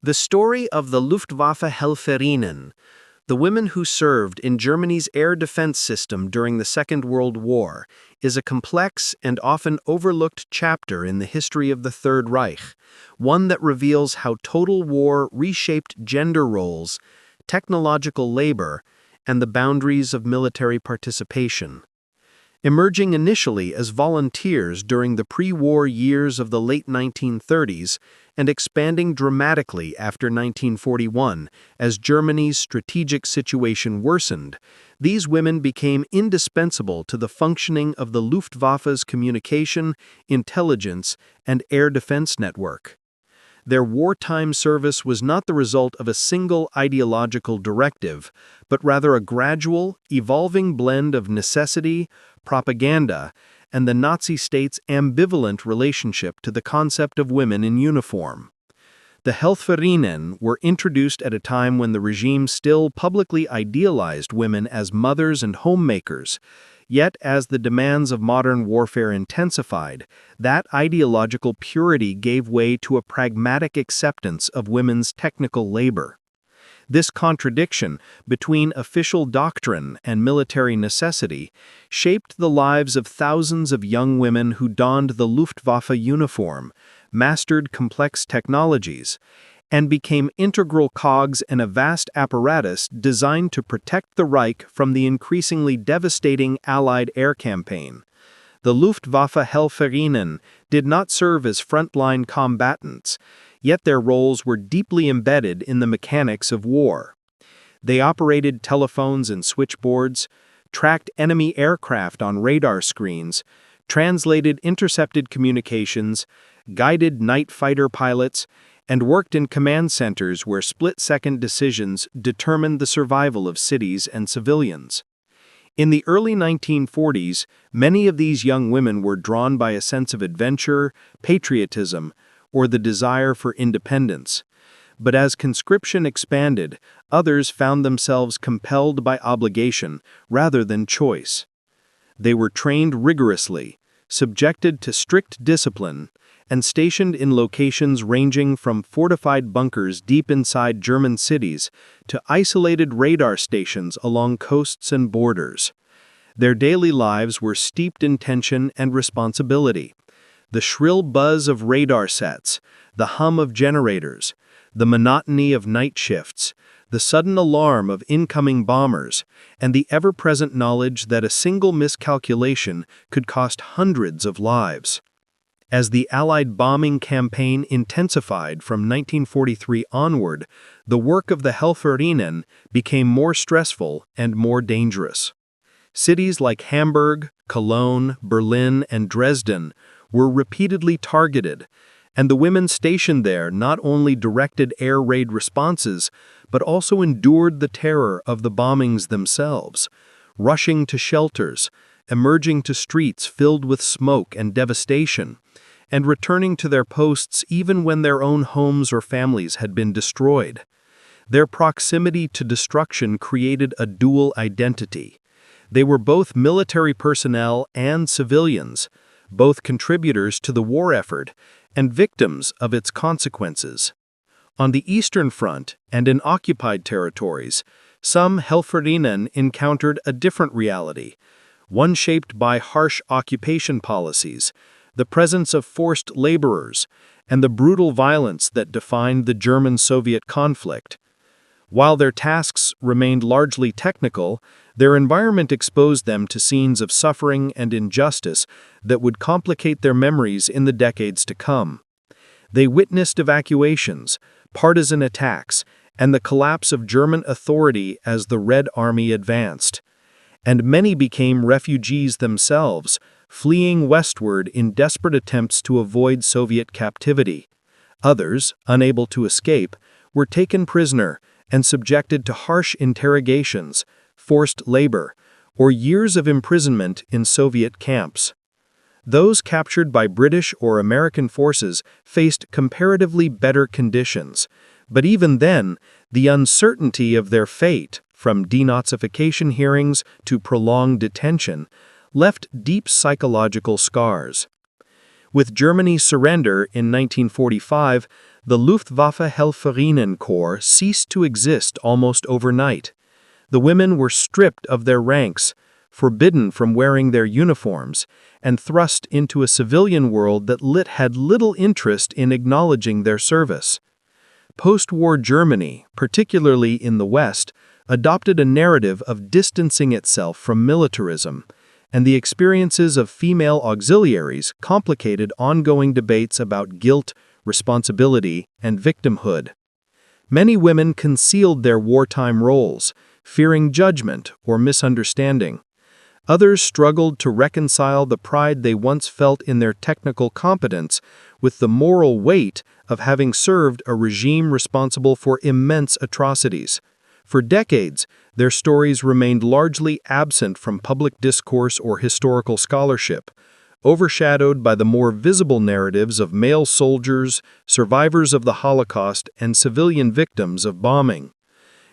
The story of the Luftwaffe Helferinnen, the women who served in Germany's air defense system during the Second World War, is a complex and often overlooked chapter in the history of the Third Reich, one that reveals how total war reshaped gender roles, technological labor, and the boundaries of military participation. Emerging initially as volunteers during the pre-war years of the late 1930s and expanding dramatically after 1941 as Germany's strategic situation worsened, these women became indispensable to the functioning of the Luftwaffe's communication, intelligence, and air defense network. Their wartime service was not the result of a single ideological directive, but rather a gradual, evolving blend of necessity, propaganda, and the Nazi state's ambivalent relationship to the concept of women in uniform. The Helferinnen were introduced at a time when the regime still publicly idealized women as mothers and homemakers. Yet, as the demands of modern warfare intensified, that ideological purity gave way to a pragmatic acceptance of women's technical labor. This contradiction between official doctrine and military necessity shaped the lives of thousands of young women who donned the Luftwaffe uniform, mastered complex technologies, and became integral cogs in a vast apparatus designed to protect the Reich from the increasingly devastating Allied air campaign. The Luftwaffe Helferinnen did not serve as frontline combatants, yet their roles were deeply embedded in the mechanics of war. They operated telephones and switchboards, tracked enemy aircraft on radar screens, translated intercepted communications, guided night fighter pilots, and worked in command centers where split-second decisions determined the survival of cities and civilians. In the early 1940s, many of these young women were drawn by a sense of adventure, patriotism, or the desire for independence. But as conscription expanded, others found themselves compelled by obligation rather than choice. They were trained rigorously, subjected to strict discipline, and stationed in locations ranging from fortified bunkers deep inside German cities to isolated radar stations along coasts and borders. Their daily lives were steeped in tension and responsibility. The shrill buzz of radar sets, the hum of generators, the monotony of night shifts, the sudden alarm of incoming bombers, and the ever-present knowledge that a single miscalculation could cost hundreds of lives. As the Allied bombing campaign intensified from 1943 onward, the work of the Helferinnen became more stressful and more dangerous. Cities like Hamburg, Cologne, Berlin, and Dresden were repeatedly targeted, and the women stationed there not only directed air raid responses, but also endured the terror of the bombings themselves, rushing to shelters, emerging to streets filled with smoke and devastation, and returning to their posts even when their own homes or families had been destroyed. Their proximity to destruction created a dual identity. They were both military personnel and civilians, both contributors to the war effort and victims of its consequences. On the Eastern Front and in occupied territories, some Helferinnen encountered a different reality, one shaped by harsh occupation policies, the presence of forced laborers, and the brutal violence that defined the German-Soviet conflict. While their tasks remained largely technical, their environment exposed them to scenes of suffering and injustice that would complicate their memories in the decades to come. They witnessed evacuations, partisan attacks, and the collapse of German authority as the Red Army advanced. And many became refugees themselves, fleeing westward in desperate attempts to avoid Soviet captivity. Others, unable to escape, were taken prisoner and subjected to harsh interrogations, forced labor, or years of imprisonment in Soviet camps. Those captured by British or American forces faced comparatively better conditions, but even then, the uncertainty of their fate, from denazification hearings to prolonged detention, left deep psychological scars. With Germany's surrender in 1945, The Luftwaffe Helferinnen Corps ceased to exist almost overnight. The women were stripped of their ranks, forbidden from wearing their uniforms, and thrust into a civilian world that had little interest in acknowledging their service. Post-war Germany, particularly in the West, adopted a narrative of distancing itself from militarism, and the experiences of female auxiliaries complicated ongoing debates about guilt, responsibility, and victimhood. Many women concealed their wartime roles, fearing judgment or misunderstanding. Others struggled to reconcile the pride they once felt in their technical competence with the moral weight of having served a regime responsible for immense atrocities. For decades, their stories remained largely absent from public discourse or historical scholarship, overshadowed by the more visible narratives of male soldiers, survivors of the Holocaust, and civilian victims of bombing.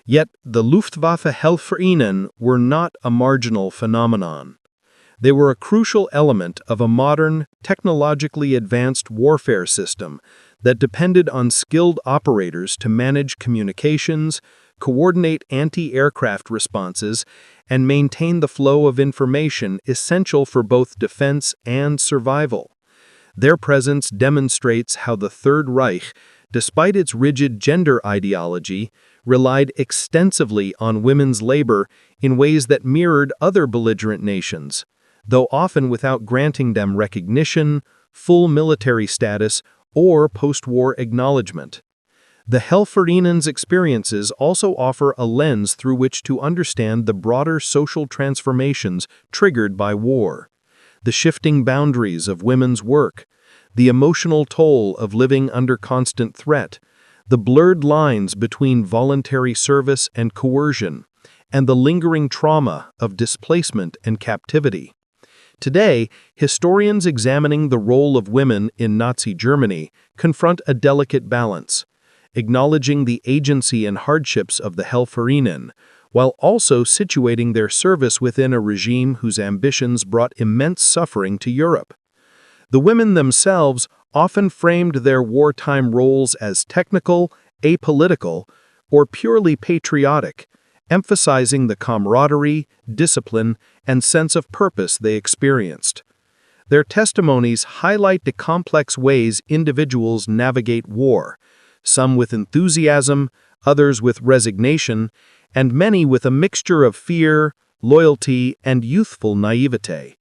Yet, the Luftwaffe Helferinnen were not a marginal phenomenon. They were a crucial element of a modern, technologically advanced warfare system that depended on skilled operators to manage communications, coordinate anti-aircraft responses, and maintain the flow of information essential for both defense and survival. Their presence demonstrates how the Third Reich, despite its rigid gender ideology, relied extensively on women's labor in ways that mirrored other belligerent nations, though often without granting them recognition, full military status, or post-war acknowledgement. The Helferinnen's experiences also offer a lens through which to understand the broader social transformations triggered by war. The shifting boundaries of women's work, the emotional toll of living under constant threat, the blurred lines between voluntary service and coercion, and the lingering trauma of displacement and captivity. Today, historians examining the role of women in Nazi Germany confront a delicate balance, acknowledging the agency and hardships of the Helferinnen, while also situating their service within a regime whose ambitions brought immense suffering to Europe. The women themselves often framed their wartime roles as technical, apolitical, or purely patriotic, emphasizing the camaraderie, discipline, and sense of purpose they experienced. Their testimonies highlight the complex ways individuals navigate war, some with enthusiasm, others with resignation, and many with a mixture of fear, loyalty, and youthful naivete.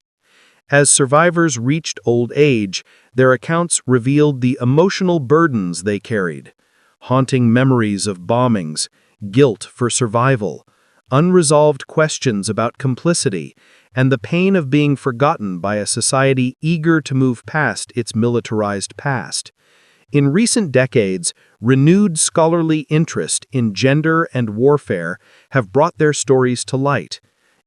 As survivors reached old age, their accounts revealed the emotional burdens they carried, haunting memories of bombings, guilt for survival, unresolved questions about complicity, and the pain of being forgotten by a society eager to move past its militarized past. In recent decades, renewed scholarly interest in gender and warfare have brought their stories to light,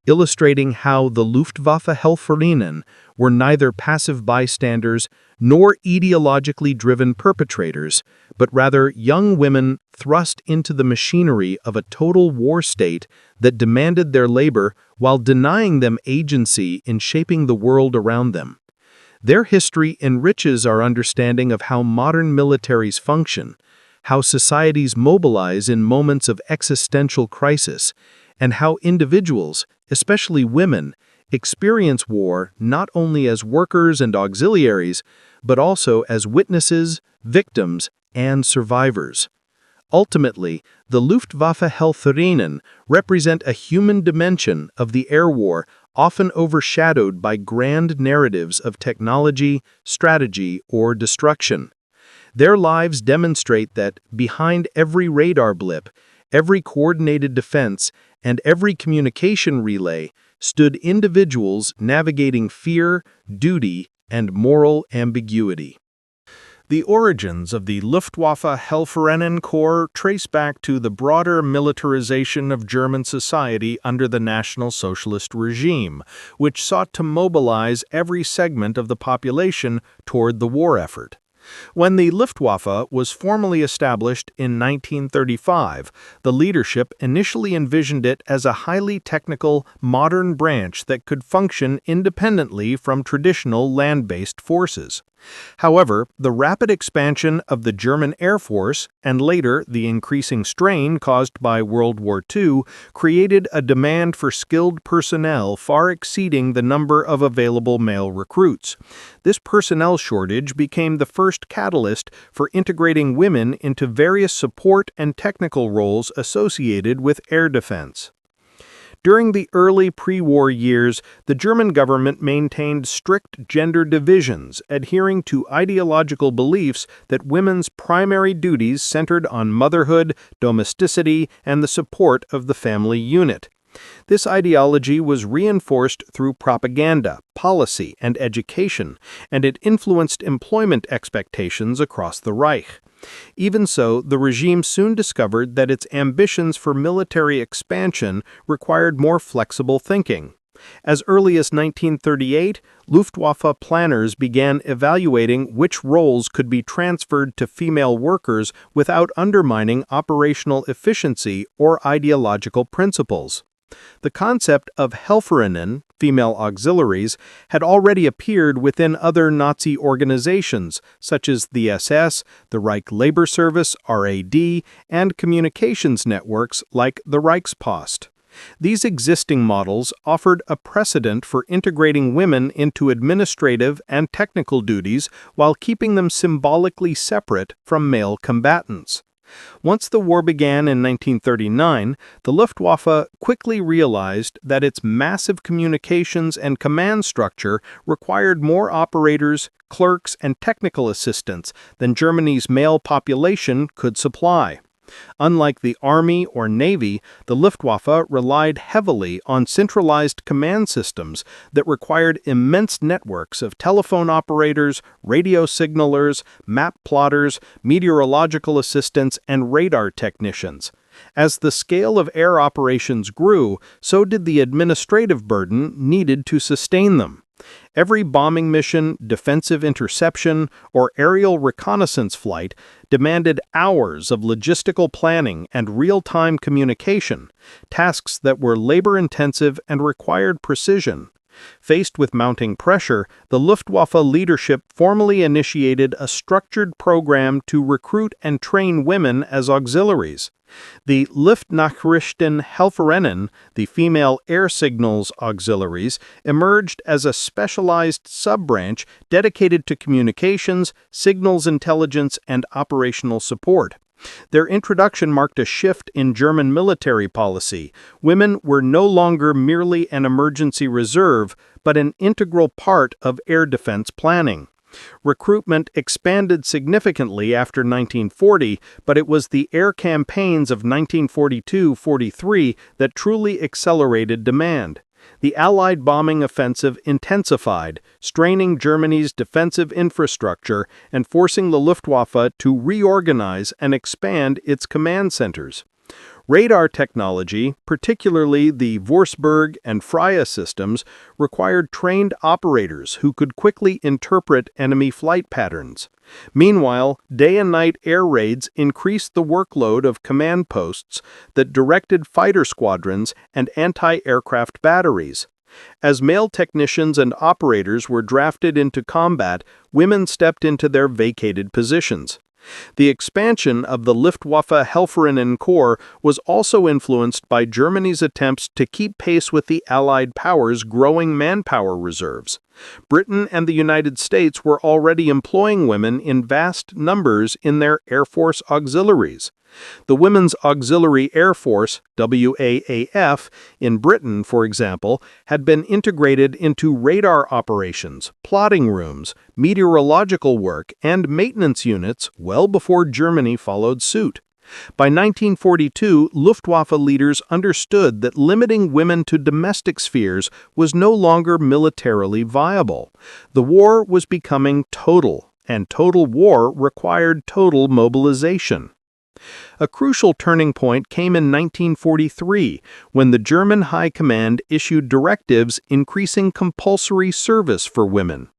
illustrating how the Luftwaffe Helferinnen were neither passive bystanders nor ideologically driven perpetrators, but rather young women thrust into the machinery of a total war state that demanded their labor while denying them agency in shaping the world around them. Their history enriches our understanding of how modern militaries function, how societies mobilize in moments of existential crisis, and how individuals, especially women, experience war not only as workers and auxiliaries, but also as witnesses, victims, and survivors. Ultimately, the Luftwaffe Helferinnen represent a human dimension of the air war often overshadowed by grand narratives of technology, strategy, or destruction. Their lives demonstrate that behind every radar blip, every coordinated defense, and every communication relay stood individuals navigating fear, duty, and moral ambiguity. The origins of the Luftwaffe Helferinnen Corps trace back to the broader militarization of German society under the National Socialist regime, which sought to mobilize every segment of the population toward the war effort. When the Luftwaffe was formally established in 1935, the leadership initially envisioned it as a highly technical, modern branch that could function independently from traditional land-based forces. However, the rapid expansion of the German Air Force and later the increasing strain caused by World War II created a demand for skilled personnel far exceeding the number of available male recruits. This personnel shortage became the first catalyst for integrating women into various support and technical roles associated with air defense. During the early pre-war years, the German government maintained strict gender divisions, adhering to ideological beliefs that women's primary duties centered on motherhood, domesticity, and the support of the family unit. This ideology was reinforced through propaganda, policy, and education, and it influenced employment expectations across the Reich. Even so, the regime soon discovered that its ambitions for military expansion required more flexible thinking. As early as 1938, Luftwaffe planners began evaluating which roles could be transferred to female workers without undermining operational efficiency or ideological principles. The concept of Helferinnen, female auxiliaries, had already appeared within other Nazi organizations, such as the SS, the Reich Labor Service, RAD, and communications networks like the Reichspost. These existing models offered a precedent for integrating women into administrative and technical duties while keeping them symbolically separate from male combatants. Once the war began in 1939, the Luftwaffe quickly realized that its massive communications and command structure required more operators, clerks, and technical assistants than Germany's male population could supply. Unlike the Army or Navy, the Luftwaffe relied heavily on centralized command systems that required immense networks of telephone operators, radio signalers, map plotters, meteorological assistants, and radar technicians. As the scale of air operations grew, so did the administrative burden needed to sustain them. Every bombing mission, defensive interception, or aerial reconnaissance flight demanded hours of logistical planning and real-time communication, tasks that were labor-intensive and required precision. Faced with mounting pressure, the Luftwaffe leadership formally initiated a structured program to recruit and train women as auxiliaries. The Luftnachrichten Helferinnen, the female air signals auxiliaries, emerged as a specialized sub-branch dedicated to communications, signals intelligence, and operational support. Their introduction marked a shift in German military policy. Women were no longer merely an emergency reserve, but an integral part of air defense planning. Recruitment expanded significantly after 1940, but it was the air campaigns of 1942-43 that truly accelerated demand. The Allied bombing offensive intensified, straining Germany's defensive infrastructure and forcing the Luftwaffe to reorganize and expand its command centers. Radar technology, particularly the Wurzburg and Freya systems, required trained operators who could quickly interpret enemy flight patterns. Meanwhile, day and night air raids increased the workload of command posts that directed fighter squadrons and anti-aircraft batteries. As male technicians and operators were drafted into combat, women stepped into their vacated positions. The expansion of the Luftwaffe Helferinnen Corps was also influenced by Germany's attempts to keep pace with the Allied powers' growing manpower reserves. Britain and the United States were already employing women in vast numbers in their Air Force auxiliaries. The Women's Auxiliary Air Force, WAAF, in Britain, for example, had been integrated into radar operations, plotting rooms, meteorological work, and maintenance units well before Germany followed suit. By 1942, Luftwaffe leaders understood that limiting women to domestic spheres was no longer militarily viable. The war was becoming total, and total war required total mobilization. A crucial turning point came in 1943, when the German High Command issued directives increasing compulsory service for women.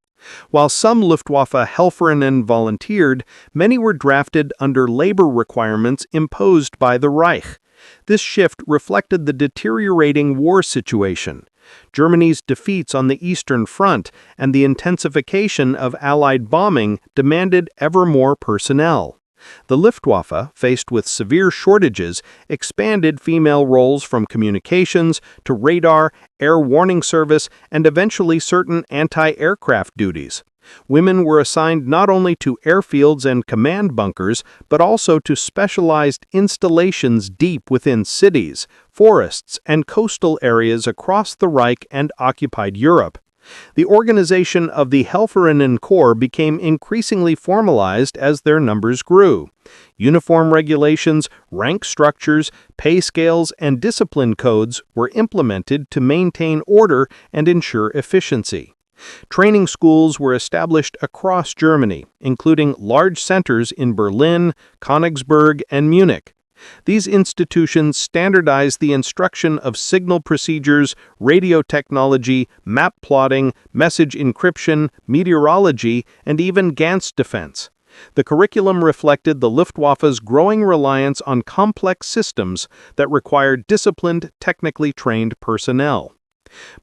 While some Luftwaffe Helferinnen volunteered, many were drafted under labor requirements imposed by the Reich. This shift reflected the deteriorating war situation. Germany's defeats on the Eastern Front and the intensification of Allied bombing demanded ever more personnel. The Luftwaffe, faced with severe shortages, expanded female roles from communications to radar, air warning service, and eventually certain anti-aircraft duties. Women were assigned not only to airfields and command bunkers, but also to specialized installations deep within cities, forests, and coastal areas across the Reich and occupied Europe. The organization of the Helferinnen Corps became increasingly formalized as their numbers grew. Uniform regulations, rank structures, pay scales, and discipline codes were implemented to maintain order and ensure efficiency. Training schools were established across Germany, including large centers in Berlin, Königsberg, and Munich. These institutions standardized the instruction of signal procedures, radio technology, map plotting, message encryption, meteorology, and even Gantz defense. The curriculum reflected the Luftwaffe's growing reliance on complex systems that required disciplined, technically trained personnel.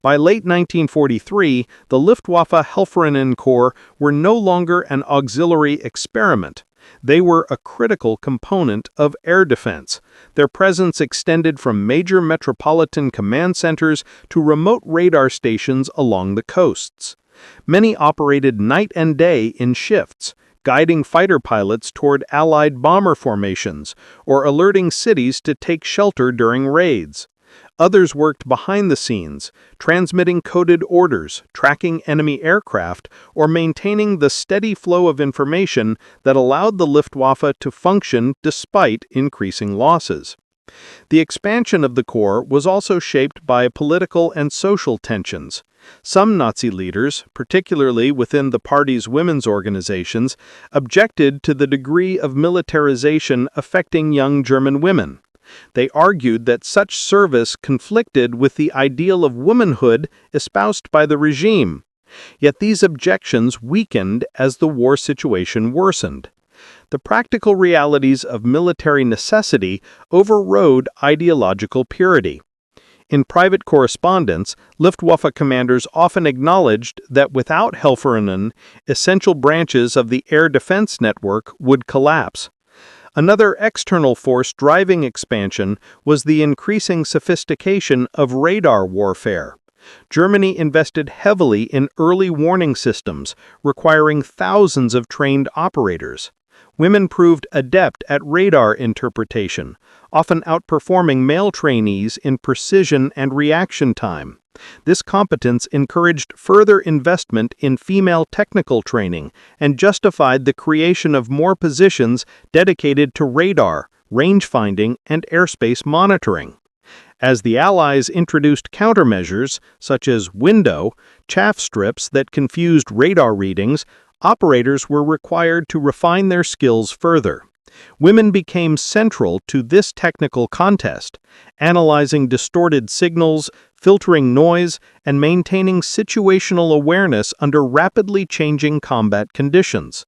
By late 1943, the Luftwaffe Helferinnen Corps were no longer an auxiliary experiment. They were a critical component of air defense. Their presence extended from major metropolitan command centers to remote radar stations along the coasts. Many operated night and day in shifts, guiding fighter pilots toward Allied bomber formations or alerting cities to take shelter during raids. Others worked behind the scenes, transmitting coded orders, tracking enemy aircraft, or maintaining the steady flow of information that allowed the Luftwaffe to function despite increasing losses. The expansion of the Corps was also shaped by political and social tensions. Some Nazi leaders, particularly within the party's women's organizations, objected to the degree of militarization affecting young German women. They argued that such service conflicted with the ideal of womanhood espoused by the regime. Yet these objections weakened as the war situation worsened. The practical realities of military necessity overrode ideological purity. In private correspondence, Luftwaffe commanders often acknowledged that without Helferinnen, essential branches of the air defense network would collapse. Another external force driving expansion was the increasing sophistication of radar warfare. Germany invested heavily in early warning systems, requiring thousands of trained operators. Women proved adept at radar interpretation, often outperforming male trainees in precision and reaction time. This competence encouraged further investment in female technical training and justified the creation of more positions dedicated to radar, range finding, and airspace monitoring. As the Allies introduced countermeasures, such as window, chaff strips that confused radar readings, operators were required to refine their skills further. Women became central to this technical contest, analyzing distorted signals, filtering noise, and maintaining situational awareness under rapidly changing combat conditions.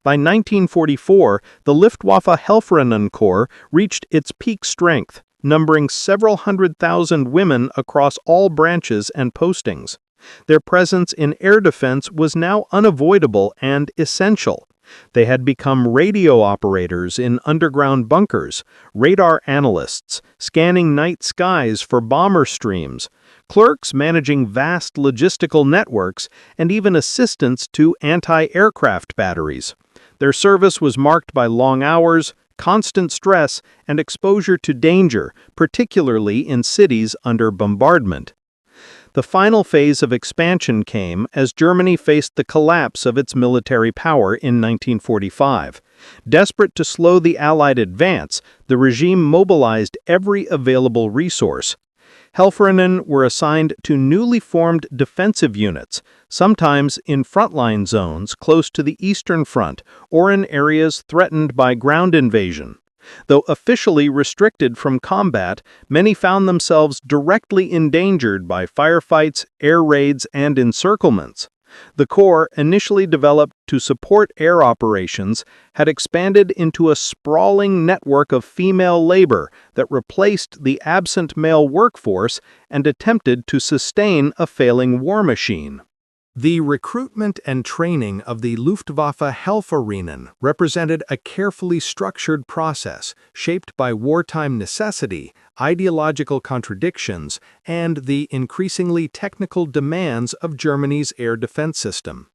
By 1944, the Luftwaffe Helferinnen Corps reached its peak strength, numbering several hundred thousand women across all branches and postings. Their presence in air defense was now unavoidable and essential. They had become radio operators in underground bunkers, radar analysts, scanning night skies for bomber streams, clerks managing vast logistical networks, and even assistants to anti-aircraft batteries. Their service was marked by long hours, constant stress, and exposure to danger, particularly in cities under bombardment. The final phase of expansion came as Germany faced the collapse of its military power in 1945. Desperate to slow the Allied advance, the regime mobilized every available resource. Helferinnen were assigned to newly formed defensive units, sometimes in frontline zones close to the Eastern Front or in areas threatened by ground invasion. Though officially restricted from combat, many found themselves directly endangered by firefights, air raids, and encirclements. The Corps, initially developed to support air operations, had expanded into a sprawling network of female labor that replaced the absent male workforce and attempted to sustain a failing war machine. The recruitment and training of the Luftwaffe Helferinnen represented a carefully structured process shaped by wartime necessity, ideological contradictions, and the increasingly technical demands of Germany's air defense system.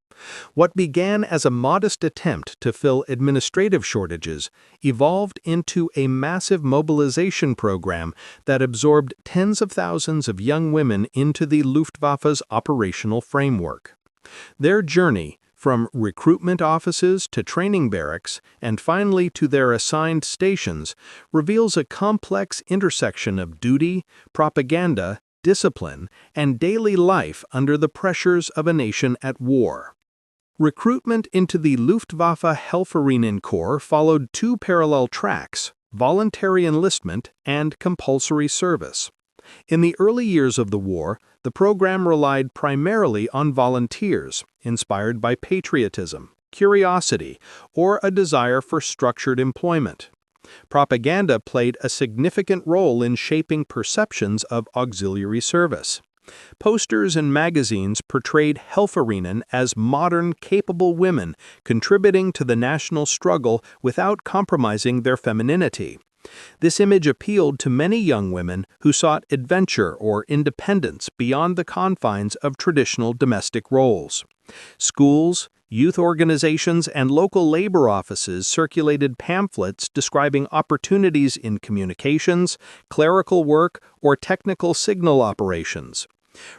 What began as a modest attempt to fill administrative shortages evolved into a massive mobilization program that absorbed tens of thousands of young women into the Luftwaffe's operational framework. Their journey, from recruitment offices to training barracks, and finally to their assigned stations, reveals a complex intersection of duty, propaganda, discipline, and daily life under the pressures of a nation at war. Recruitment into the Luftwaffe Helferinnen Corps followed two parallel tracks: voluntary enlistment and compulsory service. In the early years of the war, the program relied primarily on volunteers, inspired by patriotism, curiosity, or a desire for structured employment. Propaganda played a significant role in shaping perceptions of auxiliary service. Posters and magazines portrayed Helferinnen as modern, capable women contributing to the national struggle without compromising their femininity. This image appealed to many young women who sought adventure or independence beyond the confines of traditional domestic roles. Schools, youth organizations, and local labor offices circulated pamphlets describing opportunities in communications, clerical work, or technical signal operations.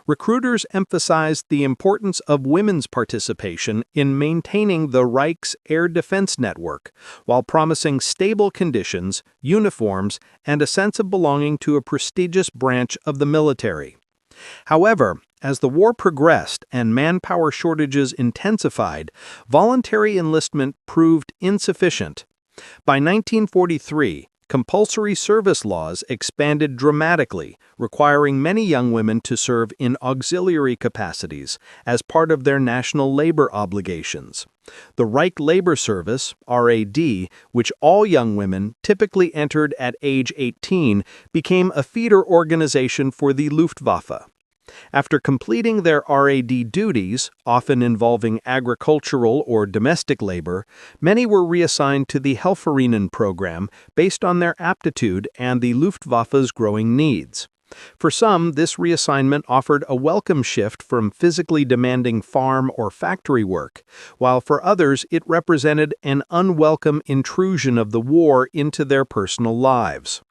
Recruiters emphasized the importance of women's participation in maintaining the Reich's air defense network, while promising stable conditions, uniforms, and a sense of belonging to a prestigious branch of the military. However, as the war progressed and manpower shortages intensified, voluntary enlistment proved insufficient. By 1943, compulsory service laws expanded dramatically, requiring many young women to serve in auxiliary capacities as part of their national labor obligations. The Reich Labor Service, RAD, which all young women typically entered at age 18, became a feeder organization for the Luftwaffe. After completing their RAD duties, often involving agricultural or domestic labor, many were reassigned to the Helferinnen program based on their aptitude and the Luftwaffe's growing needs. For some, this reassignment offered a welcome shift from physically demanding farm or factory work, while for others it represented an unwelcome intrusion of the war into their personal lives.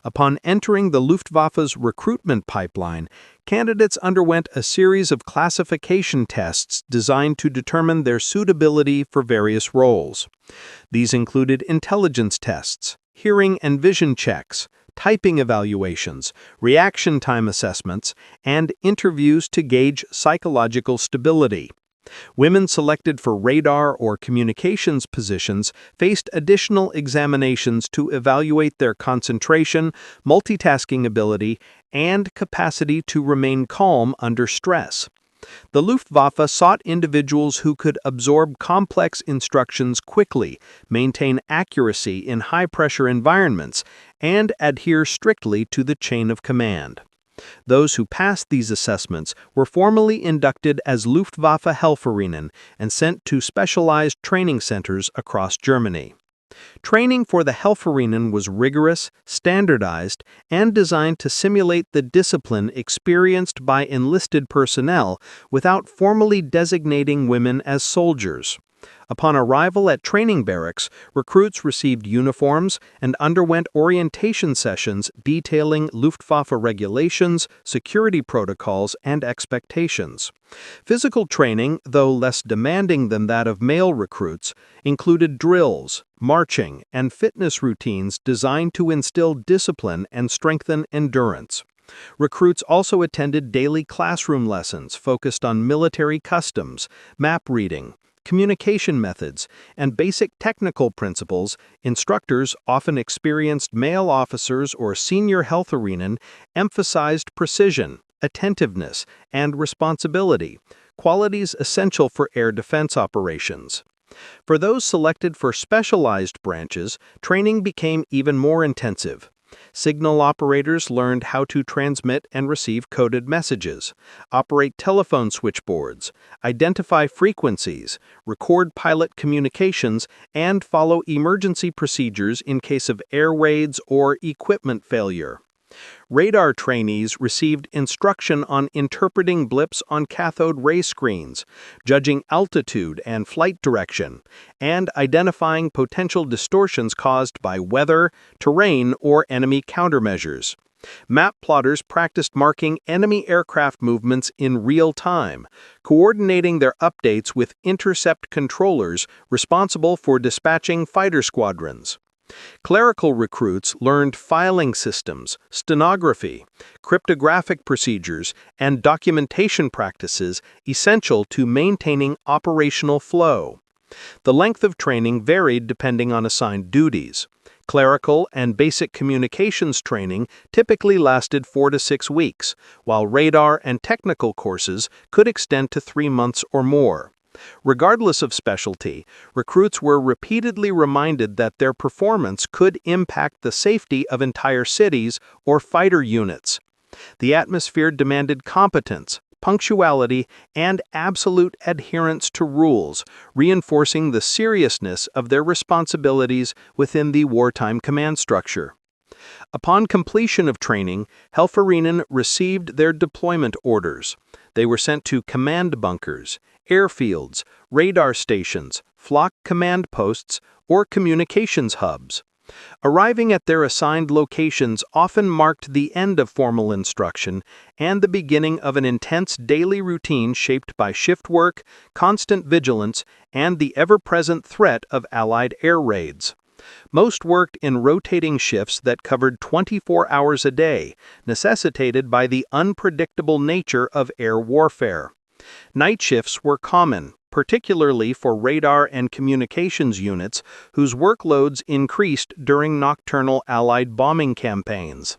Upon entering the Luftwaffe's recruitment pipeline, candidates underwent a series of classification tests designed to determine their suitability for various roles. These included intelligence tests, hearing and vision checks, typing evaluations, reaction time assessments, and interviews to gauge psychological stability. Women selected for radar or communications positions faced additional examinations to evaluate their concentration, multitasking ability, and capacity to remain calm under stress. The Luftwaffe sought individuals who could absorb complex instructions quickly, maintain accuracy in high-pressure environments, and adhere strictly to the chain of command. Those who passed these assessments were formally inducted as Luftwaffe Helferinnen and sent to specialized training centers across Germany. Training for the Helferinnen was rigorous, standardized, and designed to simulate the discipline experienced by enlisted personnel without formally designating women as soldiers. Upon arrival at training barracks, recruits received uniforms and underwent orientation sessions detailing Luftwaffe regulations, security protocols, and expectations. Physical training, though less demanding than that of male recruits, included drills, marching, and fitness routines designed to instill discipline and strengthen endurance. Recruits also attended daily classroom lessons focused on military customs, map reading, communication methods, and basic technical principles. Instructors, often experienced male officers or senior Helferinnen, emphasized precision, attentiveness, and responsibility, qualities essential for air defense operations. For those selected for specialized branches, training became even more intensive. Signal operators learned how to transmit and receive coded messages, operate telephone switchboards, identify frequencies, record pilot communications, and follow emergency procedures in case of air raids or equipment failure. Radar trainees received instruction on interpreting blips on cathode ray screens, judging altitude and flight direction, and identifying potential distortions caused by weather, terrain, or enemy countermeasures. Map plotters practiced marking enemy aircraft movements in real time, coordinating their updates with intercept controllers responsible for dispatching fighter squadrons. Clerical recruits learned filing systems, stenography, cryptographic procedures, and documentation practices essential to maintaining operational flow. The length of training varied depending on assigned duties. Clerical and basic communications training typically lasted 4 to 6 weeks, while radar and technical courses could extend to 3 months or more. Regardless of specialty, recruits were repeatedly reminded that their performance could impact the safety of entire cities or fighter units. The atmosphere demanded competence, punctuality, and absolute adherence to rules, reinforcing the seriousness of their responsibilities within the wartime command structure. Upon completion of training, Helferinnen received their deployment orders. They were sent to command bunkers, airfields, radar stations, flock command posts, or communications hubs. Arriving at their assigned locations often marked the end of formal instruction and the beginning of an intense daily routine shaped by shift work, constant vigilance, and the ever-present threat of Allied air raids. Most worked in rotating shifts that covered 24 hours a day, necessitated by the unpredictable nature of air warfare. Night shifts were common, particularly for radar and communications units whose workloads increased during nocturnal Allied bombing campaigns.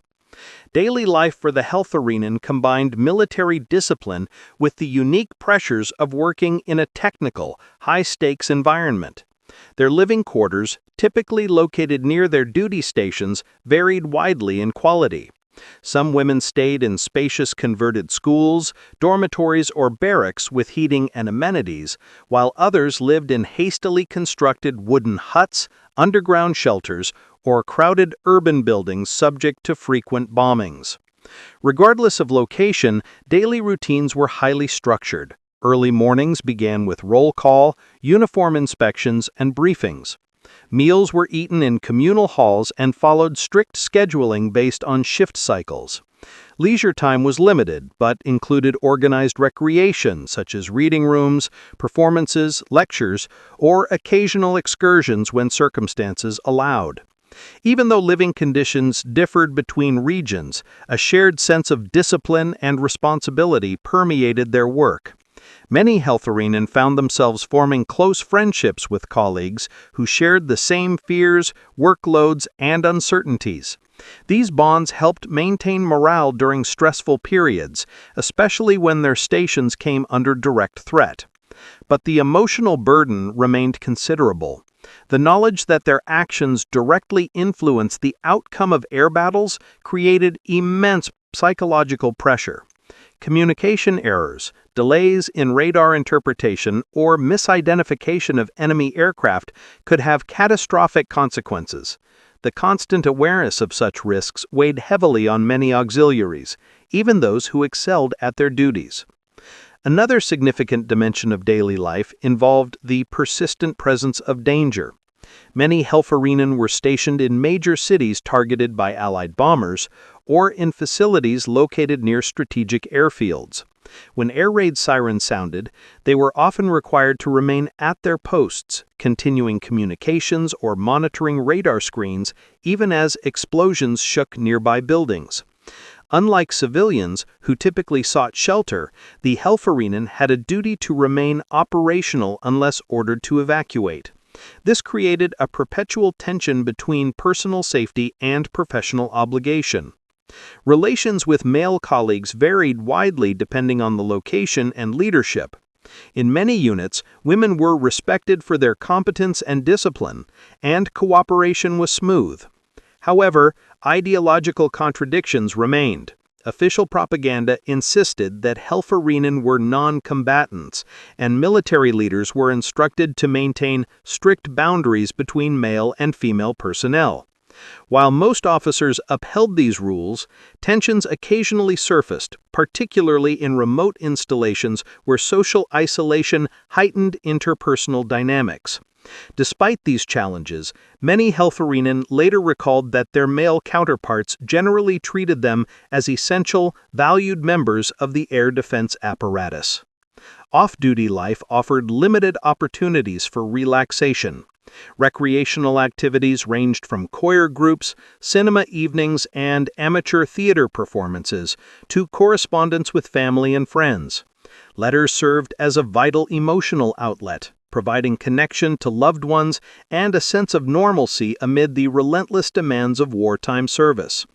Daily life for the Helferinnen combined military discipline with the unique pressures of working in a technical, high-stakes environment. Their living quarters, typically located near their duty stations, varied widely in quality. Some women stayed in spacious converted schools, dormitories, or barracks with heating and amenities, while others lived in hastily constructed wooden huts, underground shelters, or crowded urban buildings subject to frequent bombings. Regardless of location, daily routines were highly structured. Early mornings began with roll call, uniform inspections, and briefings. Meals were eaten in communal halls and followed strict scheduling based on shift cycles. Leisure time was limited, but included organized recreation such as reading rooms, performances, lectures, or occasional excursions when circumstances allowed. Even though living conditions differed between regions, a shared sense of discipline and responsibility permeated their work. Many Helferinnen found themselves forming close friendships with colleagues who shared the same fears, workloads, and uncertainties. These bonds helped maintain morale during stressful periods, especially when their stations came under direct threat. But the emotional burden remained considerable. The knowledge that their actions directly influenced the outcome of air battles created immense psychological pressure. Communication errors, delays in radar interpretation, or misidentification of enemy aircraft could have catastrophic consequences. The constant awareness of such risks weighed heavily on many auxiliaries, even those who excelled at their duties. Another significant dimension of daily life involved the persistent presence of danger. Many Helferinnen were stationed in major cities targeted by Allied bombers, or in facilities located near strategic airfields. When air raid sirens sounded, they were often required to remain at their posts, continuing communications or monitoring radar screens, even as explosions shook nearby buildings. Unlike civilians, who typically sought shelter, the Helferinnen had a duty to remain operational unless ordered to evacuate. This created a perpetual tension between personal safety and professional obligation. Relations with male colleagues varied widely depending on the location and leadership. In many units, women were respected for their competence and discipline, and cooperation was smooth. However, ideological contradictions remained. Official propaganda insisted that Helferinnen were non-combatants, and military leaders were instructed to maintain strict boundaries between male and female personnel. While most officers upheld these rules, tensions occasionally surfaced, particularly in remote installations where social isolation heightened interpersonal dynamics. Despite these challenges, many Helferinnen later recalled that their male counterparts generally treated them as essential, valued members of the air defense apparatus. Off-duty life offered limited opportunities for relaxation. Recreational activities ranged from choir groups, cinema evenings, and amateur theater performances to correspondence with family and friends. Letters served as a vital emotional outlet, providing connection to loved ones and a sense of normalcy amid the relentless demands of wartime service.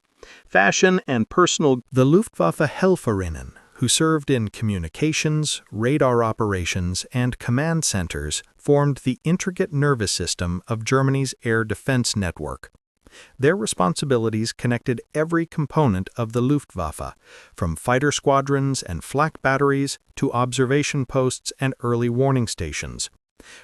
Fashion and personal. The Luftwaffe Helferinnen, who served in communications, radar operations, and command centers, formed the intricate nervous system of Germany's air defense network. Their responsibilities connected every component of the Luftwaffe, from fighter squadrons and flak batteries to observation posts and early warning stations.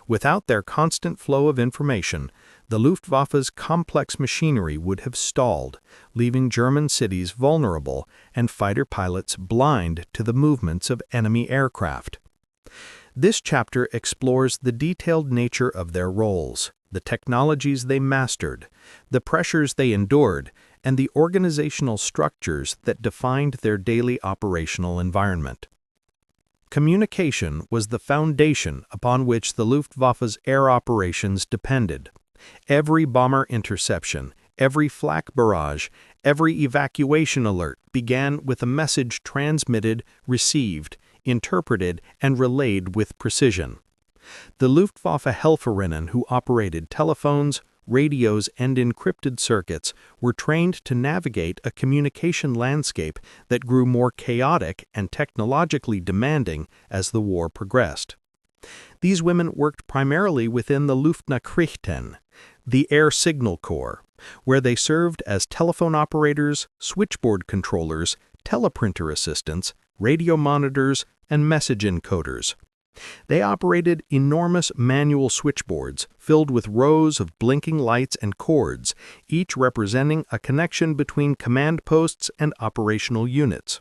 Without their constant flow of information, the Luftwaffe's complex machinery would have stalled, leaving German cities vulnerable and fighter pilots blind to the movements of enemy aircraft. This chapter explores the detailed nature of their roles, the technologies they mastered, the pressures they endured, and the organizational structures that defined their daily operational environment. Communication was the foundation upon which the Luftwaffe's air operations depended. Every bomber interception, every flak barrage, every evacuation alert began with a message transmitted, received, interpreted, and relayed with precision. The Luftwaffe Helferinnen who operated telephones, radios, and encrypted circuits were trained to navigate a communication landscape that grew more chaotic and technologically demanding as the war progressed. These women worked primarily within the Luftnachrichten, the Air Signal Corps, where they served as telephone operators, switchboard controllers, teleprinter assistants, radio monitors, and message encoders. They operated enormous manual switchboards filled with rows of blinking lights and cords, each representing a connection between command posts and operational units.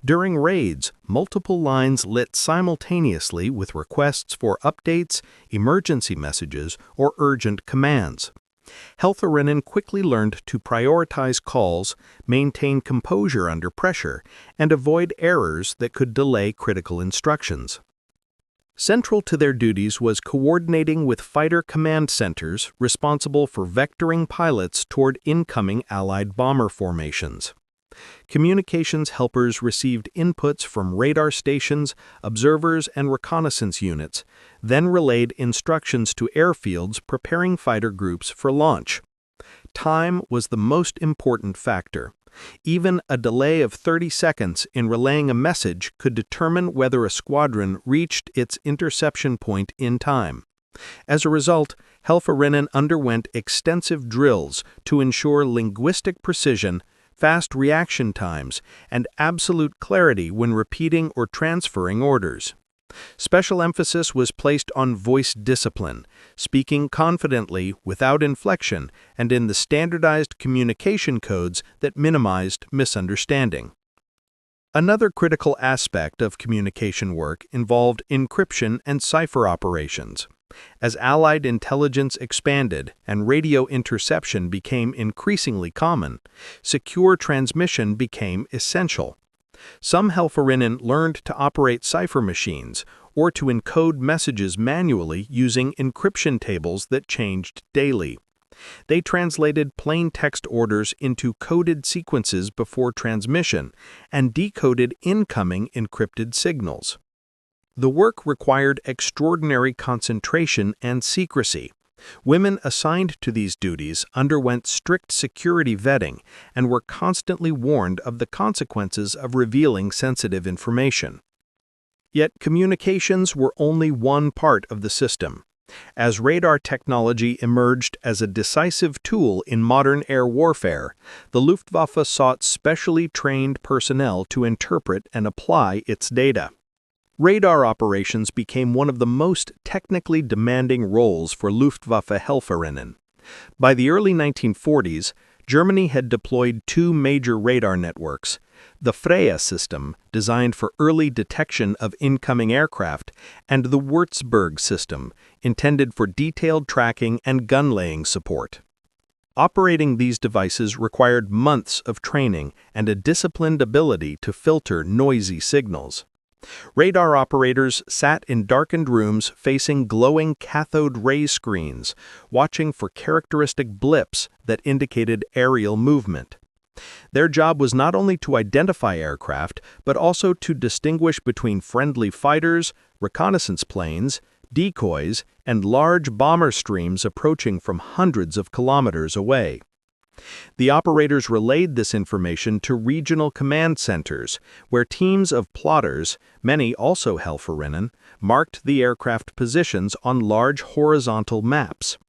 During raids, multiple lines lit simultaneously with requests for updates, emergency messages, or urgent commands. Helferinnen quickly learned to prioritize calls, maintain composure under pressure, and avoid errors that could delay critical instructions. Central to their duties was coordinating with fighter command centers responsible for vectoring pilots toward incoming Allied bomber formations. Communications helpers received inputs from radar stations, observers, and reconnaissance units, then relayed instructions to airfields preparing fighter groups for launch. Time was the most important factor. Even a delay of 30 seconds in relaying a message could determine whether a squadron reached its interception point in time. As a result, Helferinnen underwent extensive drills to ensure linguistic precision, fast reaction times, and absolute clarity when repeating or transferring orders. Special emphasis was placed on voice discipline, speaking confidently without inflection and in the standardized communication codes that minimized misunderstanding. Another critical aspect of communication work involved encryption and cipher operations. As Allied intelligence expanded and radio interception became increasingly common, secure transmission became essential. Some Helferinnen learned to operate cipher machines or to encode messages manually using encryption tables that changed daily. They translated plain text orders into coded sequences before transmission and decoded incoming encrypted signals. The work required extraordinary concentration and secrecy. Women assigned to these duties underwent strict security vetting and were constantly warned of the consequences of revealing sensitive information. Yet communications were only one part of the system. As radar technology emerged as a decisive tool in modern air warfare, the Luftwaffe sought specially trained personnel to interpret and apply its data. Radar operations became one of the most technically demanding roles for Luftwaffe Helferinnen. By the early 1940s, Germany had deployed two major radar networks: the Freya system, designed for early detection of incoming aircraft, and the Würzburg system, intended for detailed tracking and gun-laying support. Operating these devices required months of training and a disciplined ability to filter noisy signals. Radar operators sat in darkened rooms facing glowing cathode ray screens, watching for characteristic blips that indicated aerial movement. Their job was not only to identify aircraft, but also to distinguish between friendly fighters, reconnaissance planes, decoys, and large bomber streams approaching from hundreds of kilometers away. The operators relayed this information to regional command centers, where teams of plotters, many also Helferinnen, marked the aircraft positions on large horizontal maps.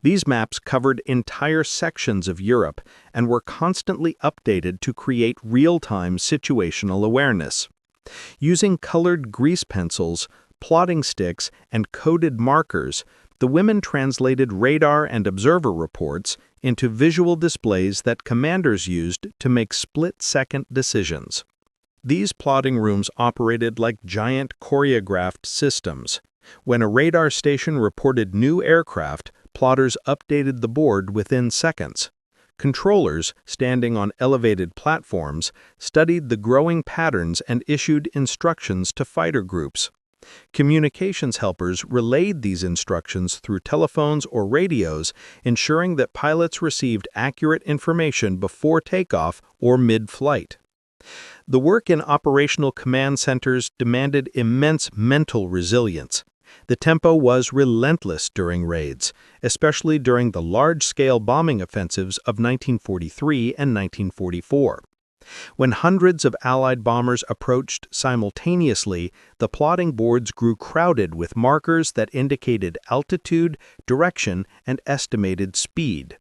These maps covered entire sections of Europe and were constantly updated to create real-time situational awareness. Using colored grease pencils, plotting sticks, and coded markers, the women translated radar and observer reports into visual displays that commanders used to make split-second decisions. These plotting rooms operated like giant choreographed systems. When a radar station reported new aircraft, plotters updated the board within seconds. Controllers, standing on elevated platforms, studied the growing patterns and issued instructions to fighter groups. Communications helpers relayed these instructions through telephones or radios, ensuring that pilots received accurate information before takeoff or mid-flight. The work in operational command centers demanded immense mental resilience. The tempo was relentless during raids, especially during the large-scale bombing offensives of 1943 and 1944. When hundreds of Allied bombers approached simultaneously, the plotting boards grew crowded with markers that indicated altitude, direction, and estimated speed.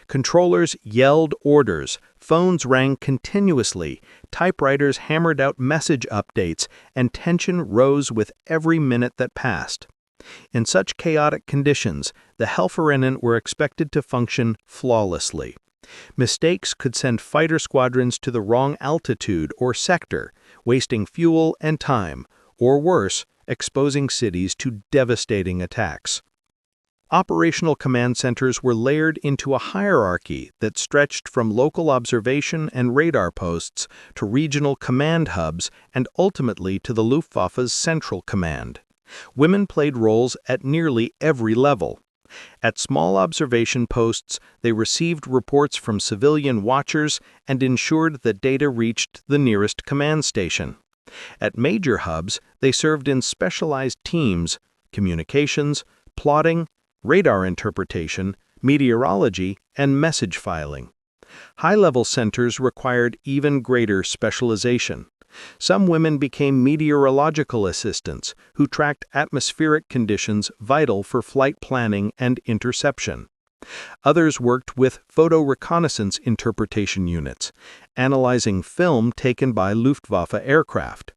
Controllers yelled orders, phones rang continuously, typewriters hammered out message updates, and tension rose with every minute that passed. In such chaotic conditions, the Helferinnen were expected to function flawlessly. Mistakes could send fighter squadrons to the wrong altitude or sector, wasting fuel and time, or worse, exposing cities to devastating attacks. Operational command centers were layered into a hierarchy that stretched from local observation and radar posts to regional command hubs and ultimately to the Luftwaffe's central command. Women played roles at nearly every level. At small observation posts, they received reports from civilian watchers and ensured that data reached the nearest command station. At major hubs, they served in specialized teams: communications, plotting, radar interpretation, meteorology, and message filing. High-level centers required even greater specialization. Some women became meteorological assistants who tracked atmospheric conditions vital for flight planning and interception. Others worked with photo reconnaissance interpretation units, analyzing film taken by Luftwaffe aircraft.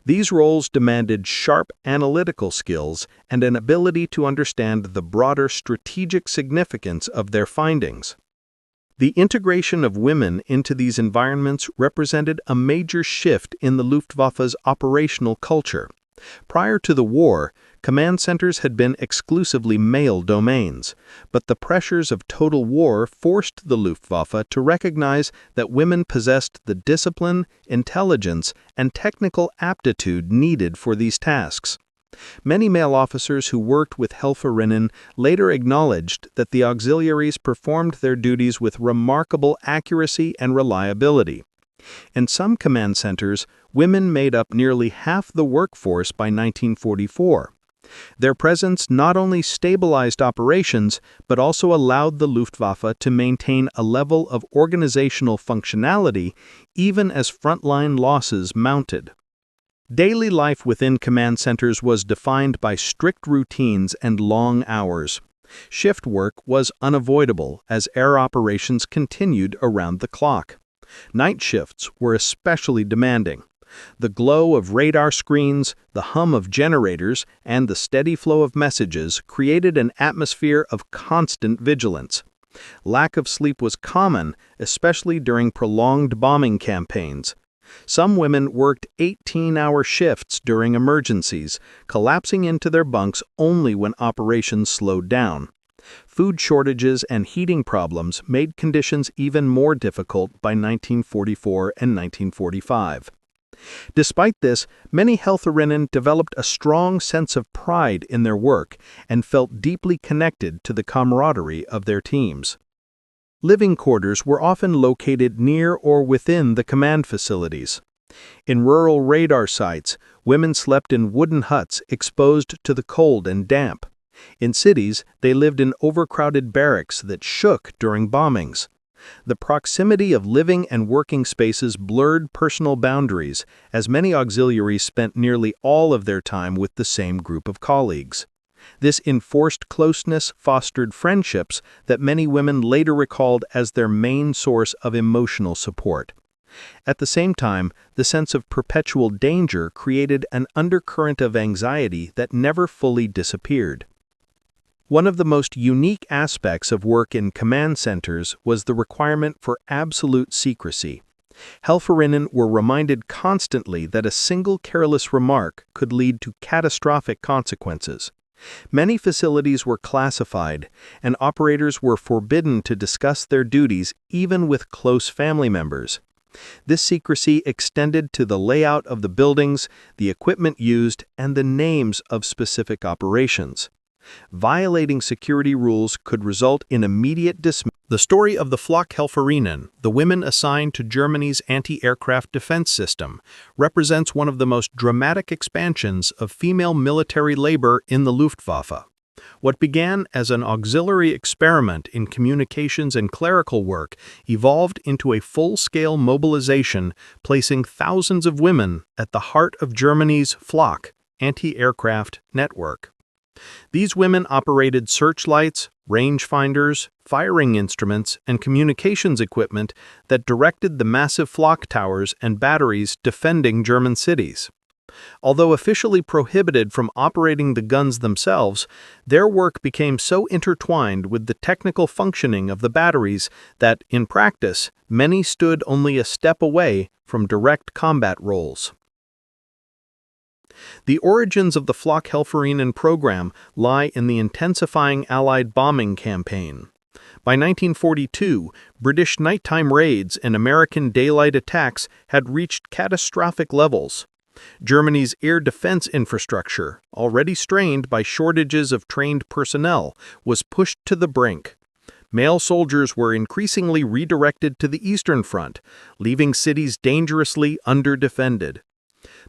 These roles demanded sharp analytical skills and an ability to understand the broader strategic significance of their findings. The integration of women into these environments represented a major shift in the Luftwaffe's operational culture. Prior to the war, command centers had been exclusively male domains, but the pressures of total war forced the Luftwaffe to recognize that women possessed the discipline, intelligence, and technical aptitude needed for these tasks. Many male officers who worked with Helferinnen later acknowledged that the auxiliaries performed their duties with remarkable accuracy and reliability. In some command centers, women made up nearly half the workforce by 1944. Their presence not only stabilized operations, but also allowed the Luftwaffe to maintain a level of organizational functionality even as frontline losses mounted. Daily life within command centers was defined by strict routines and long hours. Shift work was unavoidable as air operations continued around the clock. Night shifts were especially demanding. The glow of radar screens, the hum of generators, and the steady flow of messages created an atmosphere of constant vigilance. Lack of sleep was common, especially during prolonged bombing campaigns. Some women worked 18-hour shifts during emergencies, collapsing into their bunks only when operations slowed down. Food shortages and heating problems made conditions even more difficult by 1944 and 1945. Despite this, many Helferinnen developed a strong sense of pride in their work and felt deeply connected to the camaraderie of their teams. Living quarters were often located near or within the command facilities. In rural radar sites, women slept in wooden huts exposed to the cold and damp. In cities, they lived in overcrowded barracks that shook during bombings. The proximity of living and working spaces blurred personal boundaries, as many auxiliaries spent nearly all of their time with the same group of colleagues. This enforced closeness fostered friendships that many women later recalled as their main source of emotional support. At the same time, the sense of perpetual danger created an undercurrent of anxiety that never fully disappeared. One of the most unique aspects of work in command centers was the requirement for absolute secrecy. Helferinnen were reminded constantly that a single careless remark could lead to catastrophic consequences. Many facilities were classified, and operators were forbidden to discuss their duties even with close family members. This secrecy extended to the layout of the buildings, the equipment used, and the names of specific operations. Violating security rules could result in immediate dismissal. The story of the Flakhelferinnen, the women assigned to Germany's anti-aircraft defense system, represents one of the most dramatic expansions of female military labor in the Luftwaffe. What began as an auxiliary experiment in communications and clerical work evolved into a full-scale mobilization, placing thousands of women at the heart of Germany's Flak anti-aircraft network. These women operated searchlights, rangefinders, firing instruments, and communications equipment that directed the massive flak towers and batteries defending German cities. Although officially prohibited from operating the guns themselves, their work became so intertwined with the technical functioning of the batteries that, in practice, many stood only a step away from direct combat roles. The origins of the Flakhelferinnen program lie in the intensifying Allied bombing campaign. By 1942, British nighttime raids and American daylight attacks had reached catastrophic levels. Germany's air defense infrastructure, already strained by shortages of trained personnel, was pushed to the brink. Male soldiers were increasingly redirected to the Eastern Front, leaving cities dangerously underdefended.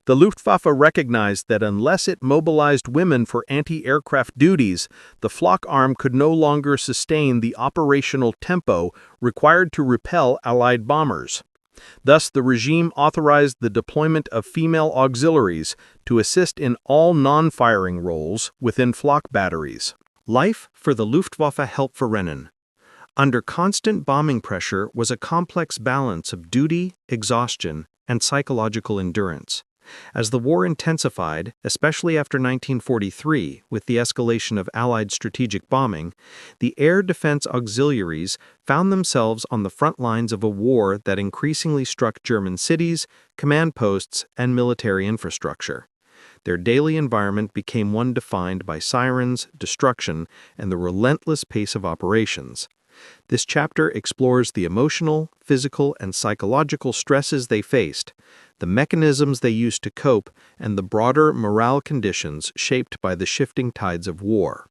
The Luftwaffe recognized that unless it mobilized women for anti-aircraft duties, the Flak arm could no longer sustain the operational tempo required to repel Allied bombers. Thus, the regime authorized the deployment of female auxiliaries to assist in all non-firing roles within Flak batteries. Life for the Luftwaffe Helferinnen. Under constant bombing pressure was a complex balance of duty, exhaustion, and psychological endurance. As the war intensified, especially after 1943 with the escalation of Allied strategic bombing, the air defense auxiliaries found themselves on the front lines of a war that increasingly struck German cities, command posts, and military infrastructure. Their daily environment became one defined by sirens, destruction, and the relentless pace of operations. This chapter explores the emotional, physical, and psychological stresses they faced, the mechanisms they used to cope, and the broader morale conditions shaped by the shifting tides of war.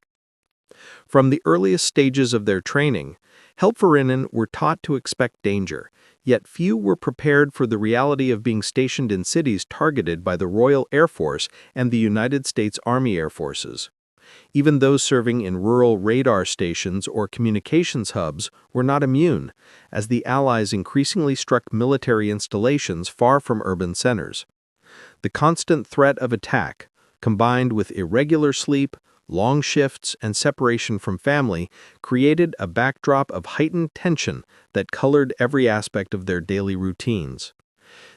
From the earliest stages of their training, Helferinnen were taught to expect danger, yet few were prepared for the reality of being stationed in cities targeted by the Royal Air Force and the United States Army Air Forces. Even those serving in rural radar stations or communications hubs were not immune, as the Allies increasingly struck military installations far from urban centers. The constant threat of attack, combined with irregular sleep, long shifts, and separation from family, created a backdrop of heightened tension that colored every aspect of their daily routines.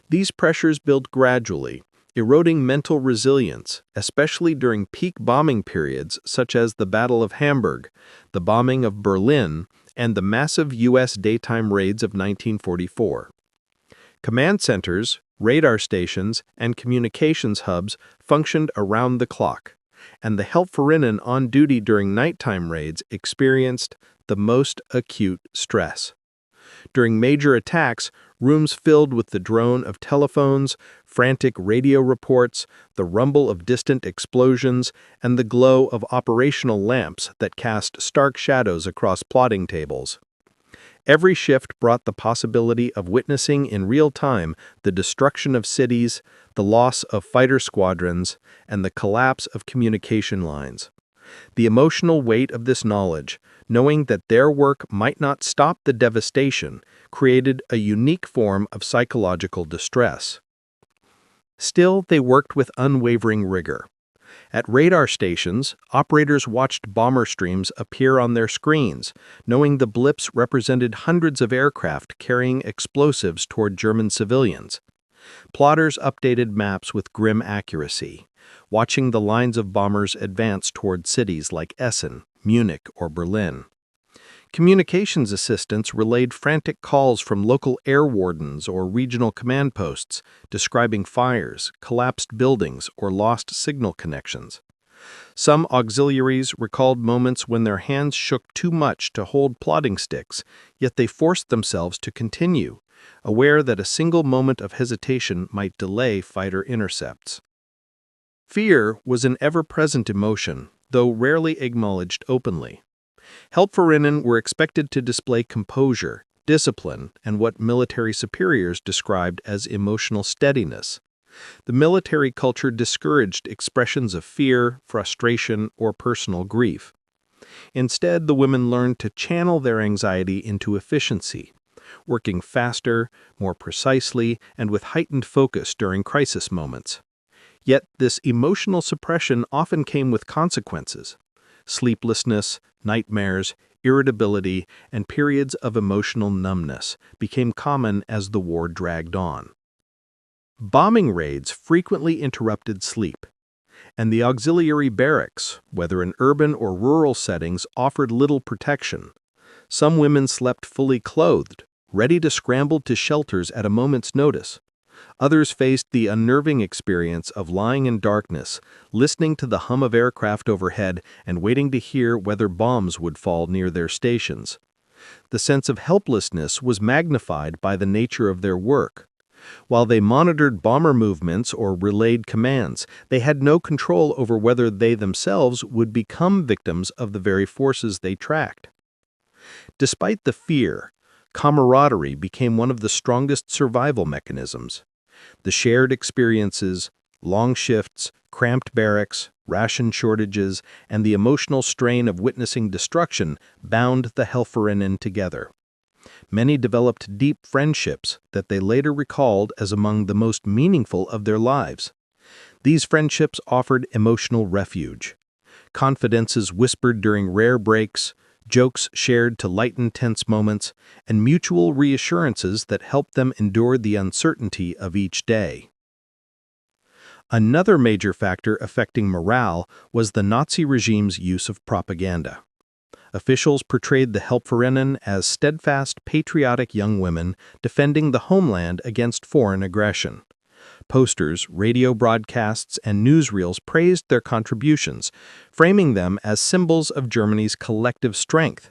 These pressures built gradually, eroding mental resilience, especially during peak bombing periods such as the Battle of Hamburg, the bombing of Berlin, and the massive U.S. daytime raids of 1944. Command centers, radar stations, and communications hubs functioned around the clock, and the Helferinnen on duty during nighttime raids experienced the most acute stress. During major attacks, rooms filled with the drone of telephones, frantic radio reports, the rumble of distant explosions, and the glow of operational lamps that cast stark shadows across plotting tables. Every shift brought the possibility of witnessing in real time the destruction of cities, the loss of fighter squadrons, and the collapse of communication lines. The emotional weight of this knowledge, knowing that their work might not stop the devastation, created a unique form of psychological distress. Still, they worked with unwavering rigor. At radar stations, operators watched bomber streams appear on their screens, knowing the blips represented hundreds of aircraft carrying explosives toward German civilians. Plotters updated maps with grim accuracy, watching the lines of bombers advance toward cities like Essen, Munich, or Berlin. Communications assistants relayed frantic calls from local air wardens or regional command posts, describing fires, collapsed buildings, or lost signal connections. Some auxiliaries recalled moments when their hands shook too much to hold plotting sticks, yet they forced themselves to continue, aware that a single moment of hesitation might delay fighter intercepts. Fear was an ever-present emotion, though rarely acknowledged openly. Helferinnen were expected to display composure, discipline, and what military superiors described as emotional steadiness. The military culture discouraged expressions of fear, frustration, or personal grief. Instead, the women learned to channel their anxiety into efficiency, working faster, more precisely, and with heightened focus during crisis moments. Yet this emotional suppression often came with consequences. Sleeplessness, nightmares, irritability, and periods of emotional numbness became common as the war dragged on. Bombing raids frequently interrupted sleep, and the auxiliary barracks, whether in urban or rural settings, offered little protection. Some women slept fully clothed, ready to scramble to shelters at a moment's notice. Others faced the unnerving experience of lying in darkness, listening to the hum of aircraft overhead and waiting to hear whether bombs would fall near their stations. The sense of helplessness was magnified by the nature of their work. While they monitored bomber movements or relayed commands, they had no control over whether they themselves would become victims of the very forces they tracked. Despite the fear, camaraderie became one of the strongest survival mechanisms. The shared experiences, long shifts, cramped barracks, ration shortages, and the emotional strain of witnessing destruction bound the Helferinnen together. Many developed deep friendships that they later recalled as among the most meaningful of their lives. These friendships offered emotional refuge. Confidences whispered during rare breaks, jokes shared to lighten tense moments, and mutual reassurances that helped them endure the uncertainty of each day. Another major factor affecting morale was the Nazi regime's use of propaganda. Officials portrayed the Helferinnen as steadfast, patriotic young women defending the homeland against foreign aggression. Posters, radio broadcasts, and newsreels praised their contributions, framing them as symbols of Germany's collective strength.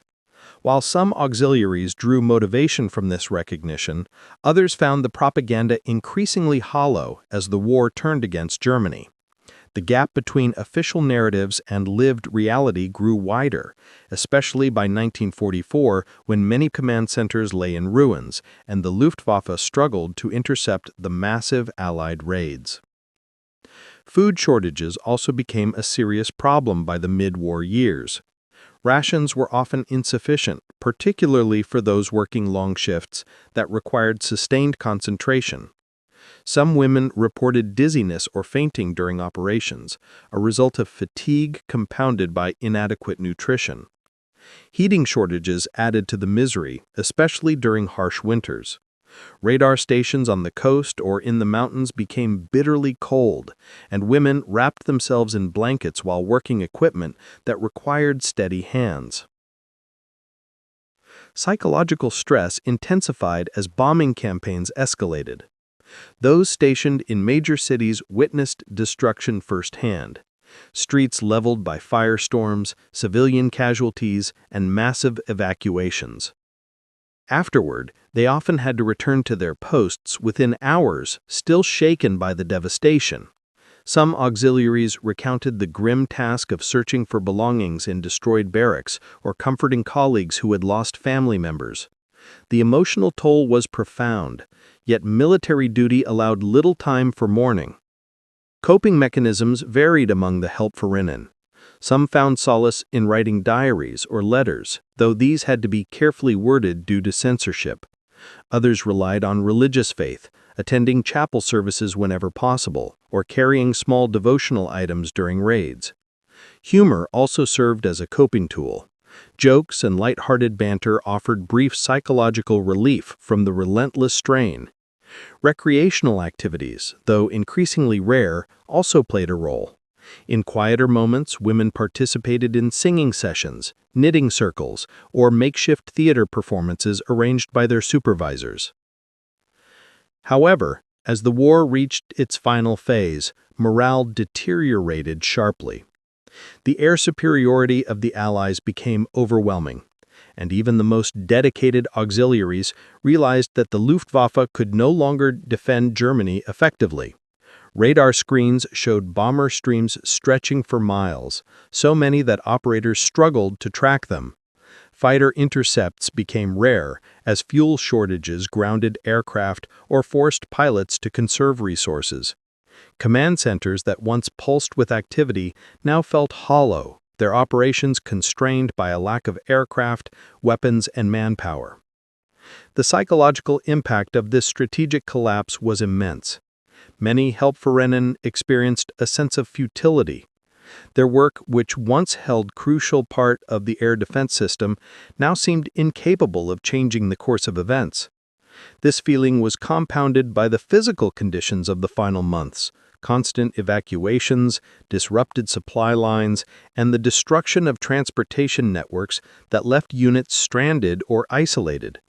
While some auxiliaries drew motivation from this recognition, others found the propaganda increasingly hollow as the war turned against Germany. The gap between official narratives and lived reality grew wider, especially by 1944 when many command centers lay in ruins and the Luftwaffe struggled to intercept the massive Allied raids. Food shortages also became a serious problem by the mid-war years. Rations were often insufficient, particularly for those working long shifts that required sustained concentration. Some women reported dizziness or fainting during operations, a result of fatigue compounded by inadequate nutrition. Heating shortages added to the misery, especially during harsh winters. Radar stations on the coast or in the mountains became bitterly cold, and women wrapped themselves in blankets while working equipment that required steady hands. Psychological stress intensified as bombing campaigns escalated. Those stationed in major cities witnessed destruction firsthand. Streets leveled by firestorms, civilian casualties, and massive evacuations. Afterward, they often had to return to their posts within hours, still shaken by the devastation. Some auxiliaries recounted the grim task of searching for belongings in destroyed barracks or comforting colleagues who had lost family members. The emotional toll was profound, yet military duty allowed little time for mourning. Coping mechanisms varied among the Helferinnen. Some found solace in writing diaries or letters, though these had to be carefully worded due to censorship. Others relied on religious faith, attending chapel services whenever possible, or carrying small devotional items during raids. Humor also served as a coping tool. Jokes and light-hearted banter offered brief psychological relief from the relentless strain. Recreational activities, though increasingly rare, also played a role. In quieter moments, women participated in singing sessions, knitting circles, or makeshift theater performances arranged by their supervisors. However, as the war reached its final phase, morale deteriorated sharply. The air superiority of the Allies became overwhelming, and even the most dedicated auxiliaries realized that the Luftwaffe could no longer defend Germany effectively. Radar screens showed bomber streams stretching for miles, so many that operators struggled to track them. Fighter intercepts became rare as fuel shortages grounded aircraft or forced pilots to conserve resources. Command centers that once pulsed with activity now felt hollow, their operations constrained by a lack of aircraft, weapons, and manpower. The psychological impact of this strategic collapse was immense. Many Helferinnen experienced a sense of futility. Their work, which once held crucial part of the air defense system, now seemed incapable of changing the course of events. This feeling was compounded by the physical conditions of the final months: constant evacuations, disrupted supply lines, and the destruction of transportation networks that left units stranded or isolated.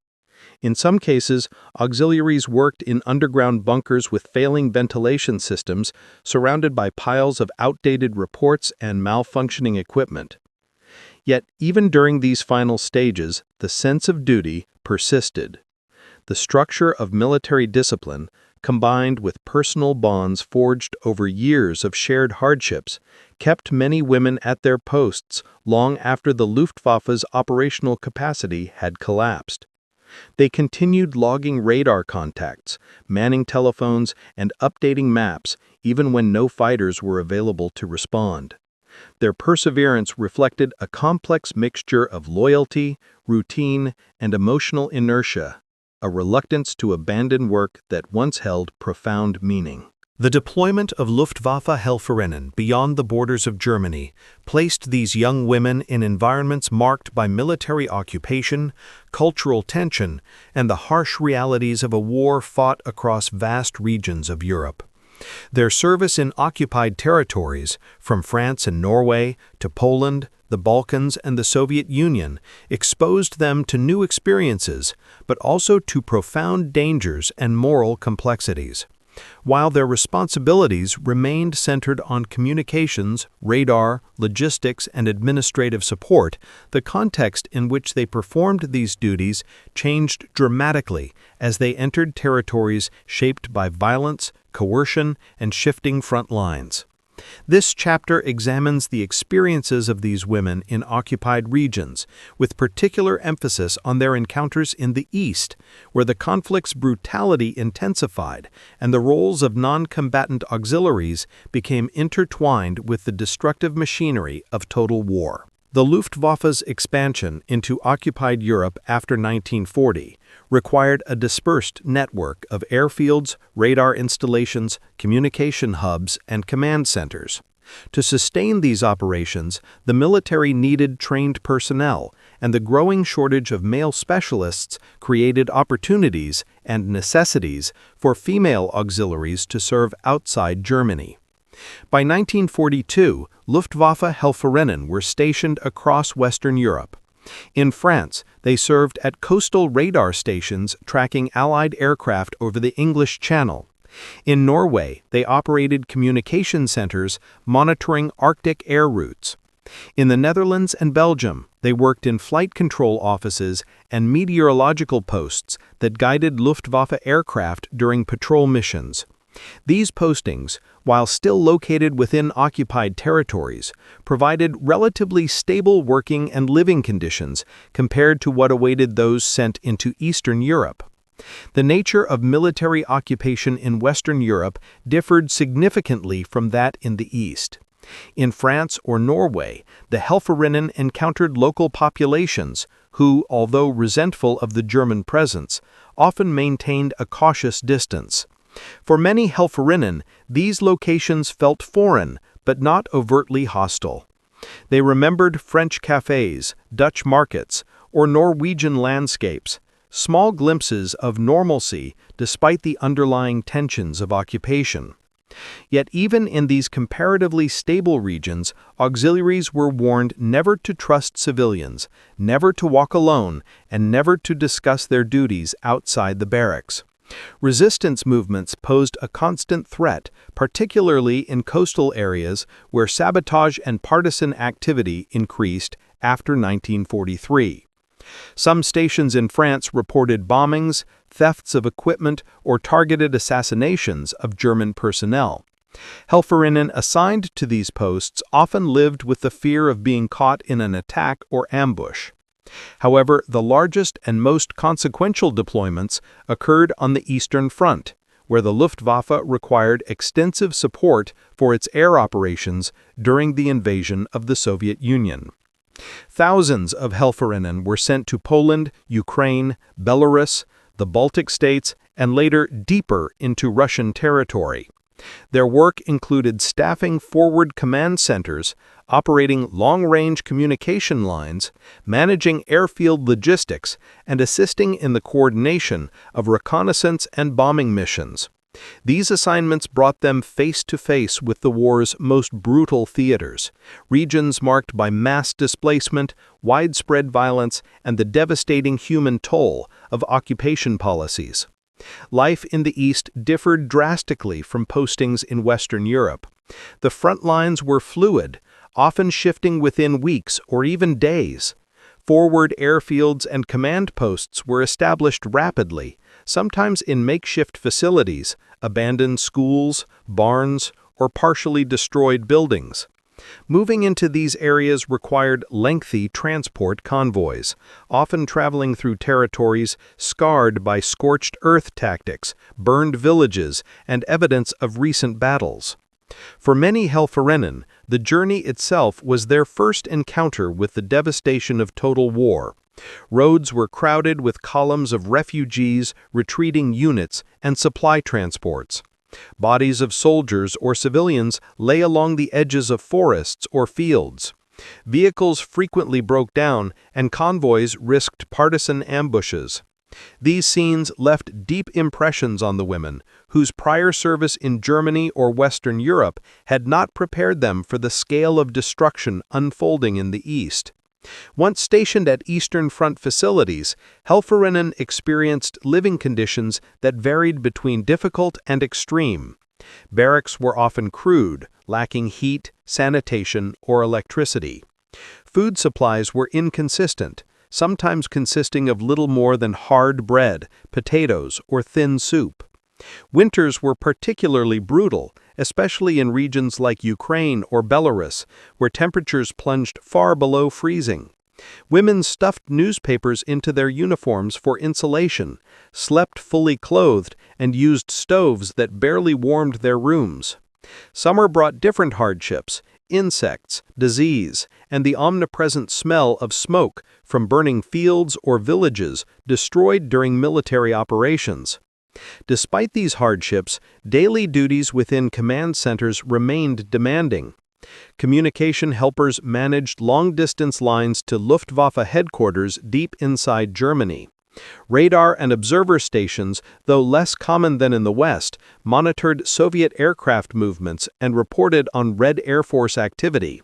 In some cases, auxiliaries worked in underground bunkers with failing ventilation systems, surrounded by piles of outdated reports and malfunctioning equipment. Yet, even during these final stages, the sense of duty persisted. The structure of military discipline, combined with personal bonds forged over years of shared hardships, kept many women at their posts long after the Luftwaffe's operational capacity had collapsed. They continued logging radar contacts, manning telephones, and updating maps, even when no fighters were available to respond. Their perseverance reflected a complex mixture of loyalty, routine, and emotional inertia, a reluctance to abandon work that once held profound meaning. The deployment of Luftwaffe Helferinnen beyond the borders of Germany placed these young women in environments marked by military occupation, cultural tension, and the harsh realities of a war fought across vast regions of Europe. Their service in occupied territories, from France and Norway to Poland, the Balkans, and the Soviet Union, exposed them to new experiences, but also to profound dangers and moral complexities. While their responsibilities remained centered on communications, radar, logistics, and administrative support, the context in which they performed these duties changed dramatically as they entered territories shaped by violence, coercion, and shifting front lines. This chapter examines the experiences of these women in occupied regions, with particular emphasis on their encounters in the East, where the conflict's brutality intensified and the roles of non-combatant auxiliaries became intertwined with the destructive machinery of total war. The Luftwaffe's expansion into occupied Europe after 1940 required a dispersed network of airfields, radar installations, communication hubs, and command centers. To sustain these operations, the military needed trained personnel, and the growing shortage of male specialists created opportunities and necessities for female auxiliaries to serve outside Germany. By 1942, Luftwaffe Helferinnen were stationed across Western Europe. In France, they served at coastal radar stations tracking Allied aircraft over the English Channel. In Norway, they operated communication centers monitoring Arctic air routes. In the Netherlands and Belgium, they worked in flight control offices and meteorological posts that guided Luftwaffe aircraft during patrol missions. These postings, while still located within occupied territories, provided relatively stable working and living conditions compared to what awaited those sent into Eastern Europe. The nature of military occupation in Western Europe differed significantly from that in the East. In France or Norway, the Helferinnen encountered local populations who, although resentful of the German presence, often maintained a cautious distance. For many Helferinnen, these locations felt foreign, but not overtly hostile. They remembered French cafes, Dutch markets, or Norwegian landscapes, small glimpses of normalcy despite the underlying tensions of occupation. Yet even in these comparatively stable regions, auxiliaries were warned never to trust civilians, never to walk alone, and never to discuss their duties outside the barracks. Resistance movements posed a constant threat, particularly in coastal areas where sabotage and partisan activity increased after 1943. Some stations in France reported bombings, thefts of equipment, or targeted assassinations of German personnel. Helferinnen assigned to these posts often lived with the fear of being caught in an attack or ambush. However, the largest and most consequential deployments occurred on the Eastern Front, where the Luftwaffe required extensive support for its air operations during the invasion of the Soviet Union. Thousands of Helferinnen were sent to Poland, Ukraine, Belarus, the Baltic states, and later deeper into Russian territory. Their work included staffing forward command centers, operating long-range communication lines, managing airfield logistics, and assisting in the coordination of reconnaissance and bombing missions. These assignments brought them face-to-face with the war's most brutal theaters, regions marked by mass displacement, widespread violence, and the devastating human toll of occupation policies. Life in the East differed drastically from postings in Western Europe. The front lines were fluid, often shifting within weeks or even days. Forward airfields and command posts were established rapidly, sometimes in makeshift facilities, abandoned schools, barns, or partially destroyed buildings. Moving into these areas required lengthy transport convoys, often traveling through territories scarred by scorched earth tactics, burned villages, and evidence of recent battles. For many Helferinnen, the journey itself was their first encounter with the devastation of total war. Roads were crowded with columns of refugees, retreating units, and supply transports. Bodies of soldiers or civilians lay along the edges of forests or fields. Vehicles frequently broke down, and convoys risked partisan ambushes. These scenes left deep impressions on the women, whose prior service in Germany or Western Europe had not prepared them for the scale of destruction unfolding in the East. Once stationed at Eastern Front facilities, Helferinnen experienced living conditions that varied between difficult and extreme. Barracks were often crude, lacking heat, sanitation, or electricity. Food supplies were inconsistent, sometimes consisting of little more than hard bread, potatoes, or thin soup. Winters were particularly brutal, especially in regions like Ukraine or Belarus, where temperatures plunged far below freezing. Women stuffed newspapers into their uniforms for insulation, slept fully clothed, and used stoves that barely warmed their rooms. Summer brought different hardships, insects, disease, and the omnipresent smell of smoke from burning fields or villages destroyed during military operations. Despite these hardships, daily duties within command centers remained demanding. Communication helpers managed long-distance lines to Luftwaffe headquarters deep inside Germany. Radar and observer stations, though less common than in the West, monitored Soviet aircraft movements and reported on Red Air Force activity.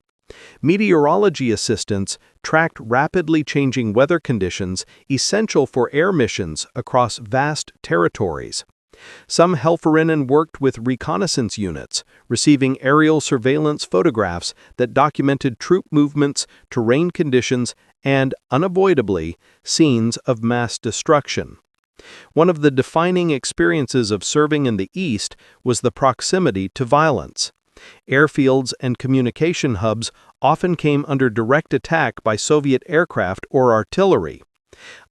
Meteorology assistants tracked rapidly changing weather conditions essential for air missions across vast territories. Some Helferinnen worked with reconnaissance units, receiving aerial surveillance photographs that documented troop movements, terrain conditions, and, unavoidably, scenes of mass destruction. One of the defining experiences of serving in the East was the proximity to violence. Airfields and communication hubs often came under direct attack by Soviet aircraft or artillery.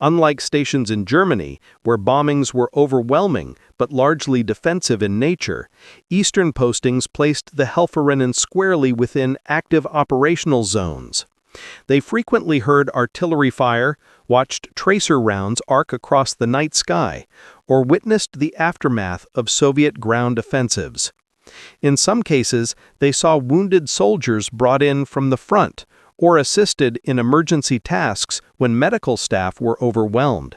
Unlike stations in Germany, where bombings were overwhelming but largely defensive in nature, Eastern postings placed the Helferinnen squarely within active operational zones. They frequently heard artillery fire, watched tracer rounds arc across the night sky, or witnessed the aftermath of Soviet ground offensives. In some cases, they saw wounded soldiers brought in from the front, or assisted in emergency tasks when medical staff were overwhelmed.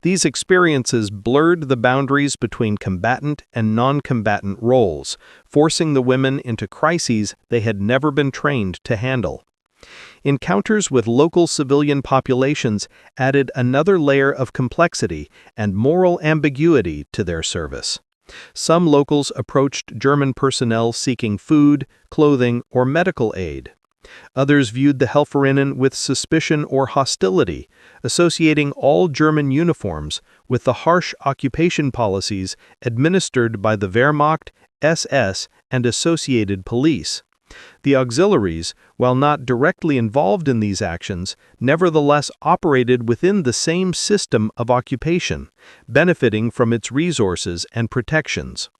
These experiences blurred the boundaries between combatant and non-combatant roles, forcing the women into crises they had never been trained to handle. Encounters with local civilian populations added another layer of complexity and moral ambiguity to their service. Some locals approached German personnel seeking food, clothing, or medical aid. Others viewed the Helferinnen with suspicion or hostility, associating all German uniforms with the harsh occupation policies administered by the Wehrmacht, SS, and associated police. The auxiliaries, while not directly involved in these actions, nevertheless operated within the same system of occupation, benefiting from its resources and protections.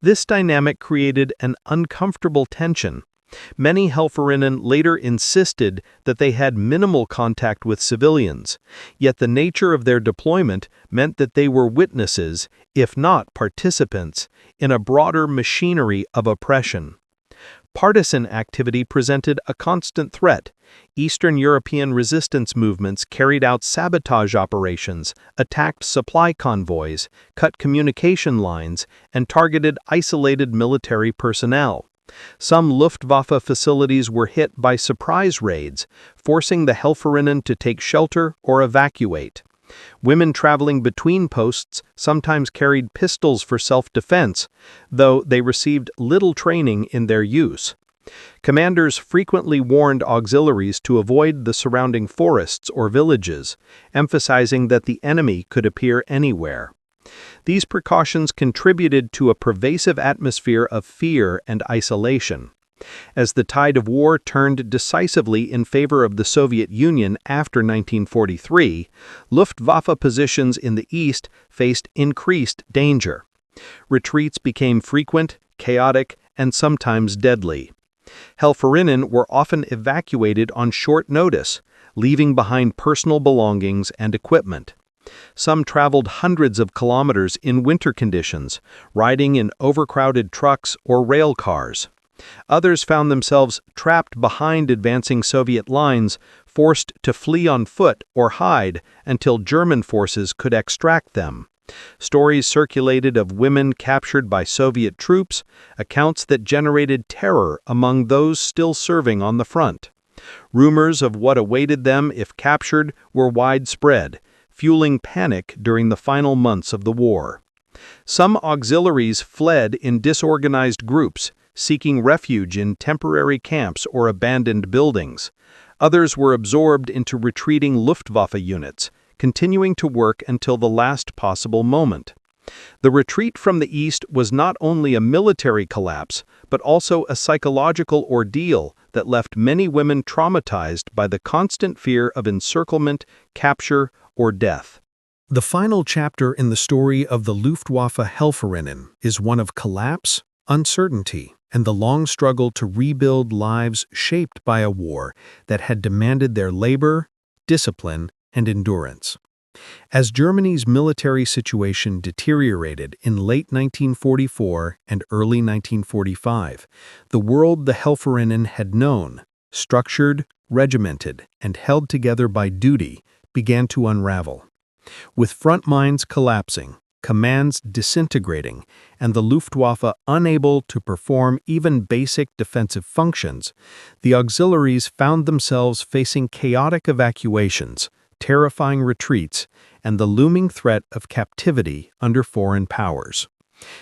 This dynamic created an uncomfortable tension. Many Helferinnen later insisted that they had minimal contact with civilians, yet the nature of their deployment meant that they were witnesses, if not participants, in a broader machinery of oppression. Partisan activity presented a constant threat. Eastern European resistance movements carried out sabotage operations, attacked supply convoys, cut communication lines, and targeted isolated military personnel. Some Luftwaffe facilities were hit by surprise raids, forcing the Helferinnen to take shelter or evacuate. Women traveling between posts sometimes carried pistols for self-defense, though they received little training in their use. Commanders frequently warned auxiliaries to avoid the surrounding forests or villages, emphasizing that the enemy could appear anywhere. These precautions contributed to a pervasive atmosphere of fear and isolation. As the tide of war turned decisively in favor of the Soviet Union after 1943, Luftwaffe positions in the East faced increased danger. Retreats became frequent, chaotic, and sometimes deadly. Helferinnen were often evacuated on short notice, leaving behind personal belongings and equipment. Some traveled hundreds of kilometers in winter conditions, riding in overcrowded trucks or rail cars. Others found themselves trapped behind advancing Soviet lines, forced to flee on foot or hide until German forces could extract them. Stories circulated of women captured by Soviet troops, accounts that generated terror among those still serving on the front. Rumors of what awaited them if captured were widespread, fueling panic during the final months of the war. Some auxiliaries fled in disorganized groups, seeking refuge in temporary camps or abandoned buildings. Others were absorbed into retreating Luftwaffe units, continuing to work until the last possible moment. The retreat from the East was not only a military collapse, but also a psychological ordeal that left many women traumatized by the constant fear of encirclement, capture, or death. The final chapter in the story of the Luftwaffe Helferinnen is one of collapse, uncertainty, and the long struggle to rebuild lives shaped by a war that had demanded their labor, discipline, and endurance. As Germany's military situation deteriorated in late 1944 and early 1945, the world the Helferinnen had known, structured, regimented, and held together by duty, began to unravel. With front lines collapsing, commands disintegrating, and the Luftwaffe unable to perform even basic defensive functions, the auxiliaries found themselves facing chaotic evacuations, terrifying retreats, and the looming threat of captivity under foreign powers.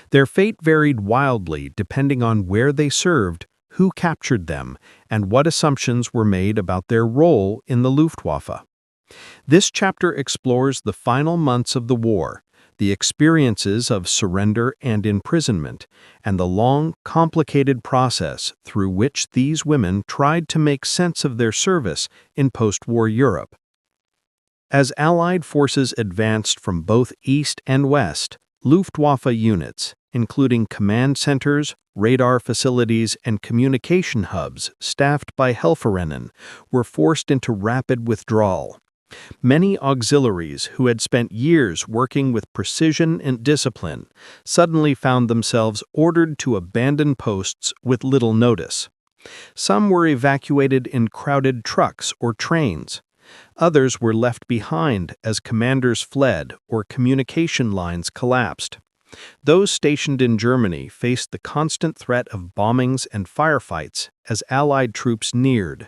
Their fate varied wildly depending on where they served, who captured them, and what assumptions were made about their role in the Luftwaffe. This chapter explores the final months of the war, the experiences of surrender and imprisonment, and the long, complicated process through which these women tried to make sense of their service in post-war Europe. As Allied forces advanced from both east and west, Luftwaffe units, including command centers, radar facilities, and communication hubs staffed by Helferinnen, were forced into rapid withdrawal. Many auxiliaries who had spent years working with precision and discipline suddenly found themselves ordered to abandon posts with little notice. Some were evacuated in crowded trucks or trains. Others were left behind as commanders fled or communication lines collapsed. Those stationed in Germany faced the constant threat of bombings and firefights as Allied troops neared.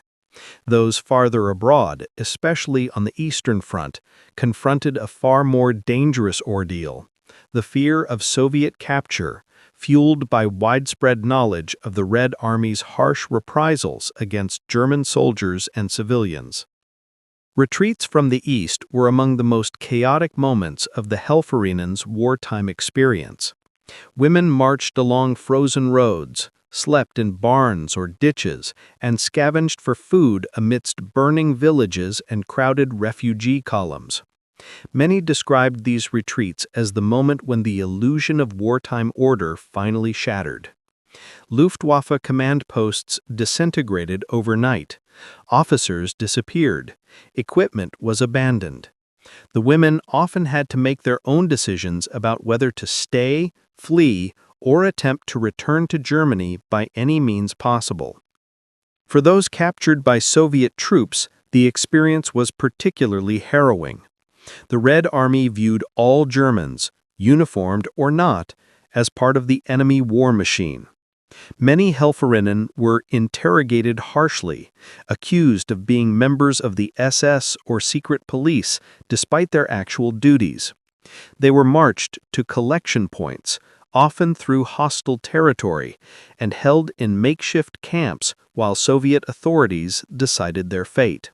Those farther abroad, especially on the Eastern Front, confronted a far more dangerous ordeal: the fear of Soviet capture, fueled by widespread knowledge of the Red Army's harsh reprisals against German soldiers and civilians. Retreats from the East were among the most chaotic moments of the Helferinnen's wartime experience. Women marched along frozen roads, slept in barns or ditches, and scavenged for food amidst burning villages and crowded refugee columns. Many described these retreats as the moment when the illusion of wartime order finally shattered. Luftwaffe command posts disintegrated overnight. Officers disappeared. Equipment was abandoned. The women often had to make their own decisions about whether to stay, flee, or attempt to return to Germany by any means possible. For those captured by Soviet troops, the experience was particularly harrowing. The Red Army viewed all Germans, uniformed or not, as part of the enemy war machine. Many Helferinnen were interrogated harshly, accused of being members of the SS or secret police despite their actual duties. They were marched to collection points, often through hostile territory, and held in makeshift camps while Soviet authorities decided their fate.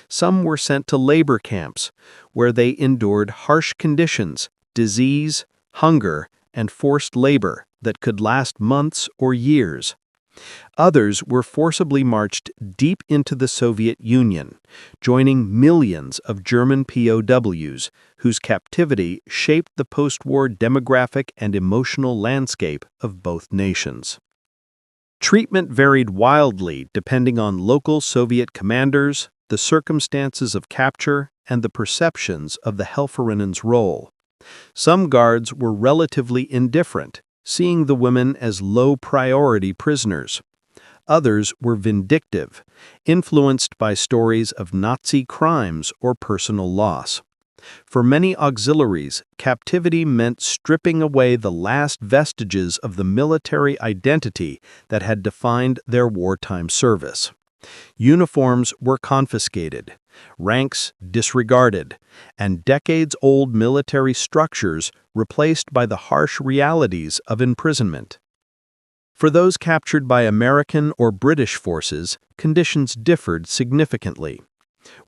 Some were sent to labor camps, where they endured harsh conditions, disease, hunger, and forced labor that could last months or years. Others were forcibly marched deep into the Soviet Union, joining millions of German POWs whose captivity shaped the post-war demographic and emotional landscape of both nations. Treatment varied wildly depending on local Soviet commanders, the circumstances of capture, and the perceptions of the Helferinnen's role. Some guards were relatively indifferent, seeing the women as low-priority prisoners. Others were vindictive, influenced by stories of Nazi crimes or personal loss. For many auxiliaries, captivity meant stripping away the last vestiges of the military identity that had defined their wartime service. Uniforms were confiscated, ranks disregarded, and decades-old military structures replaced by the harsh realities of imprisonment. For those captured by American or British forces, conditions differed significantly.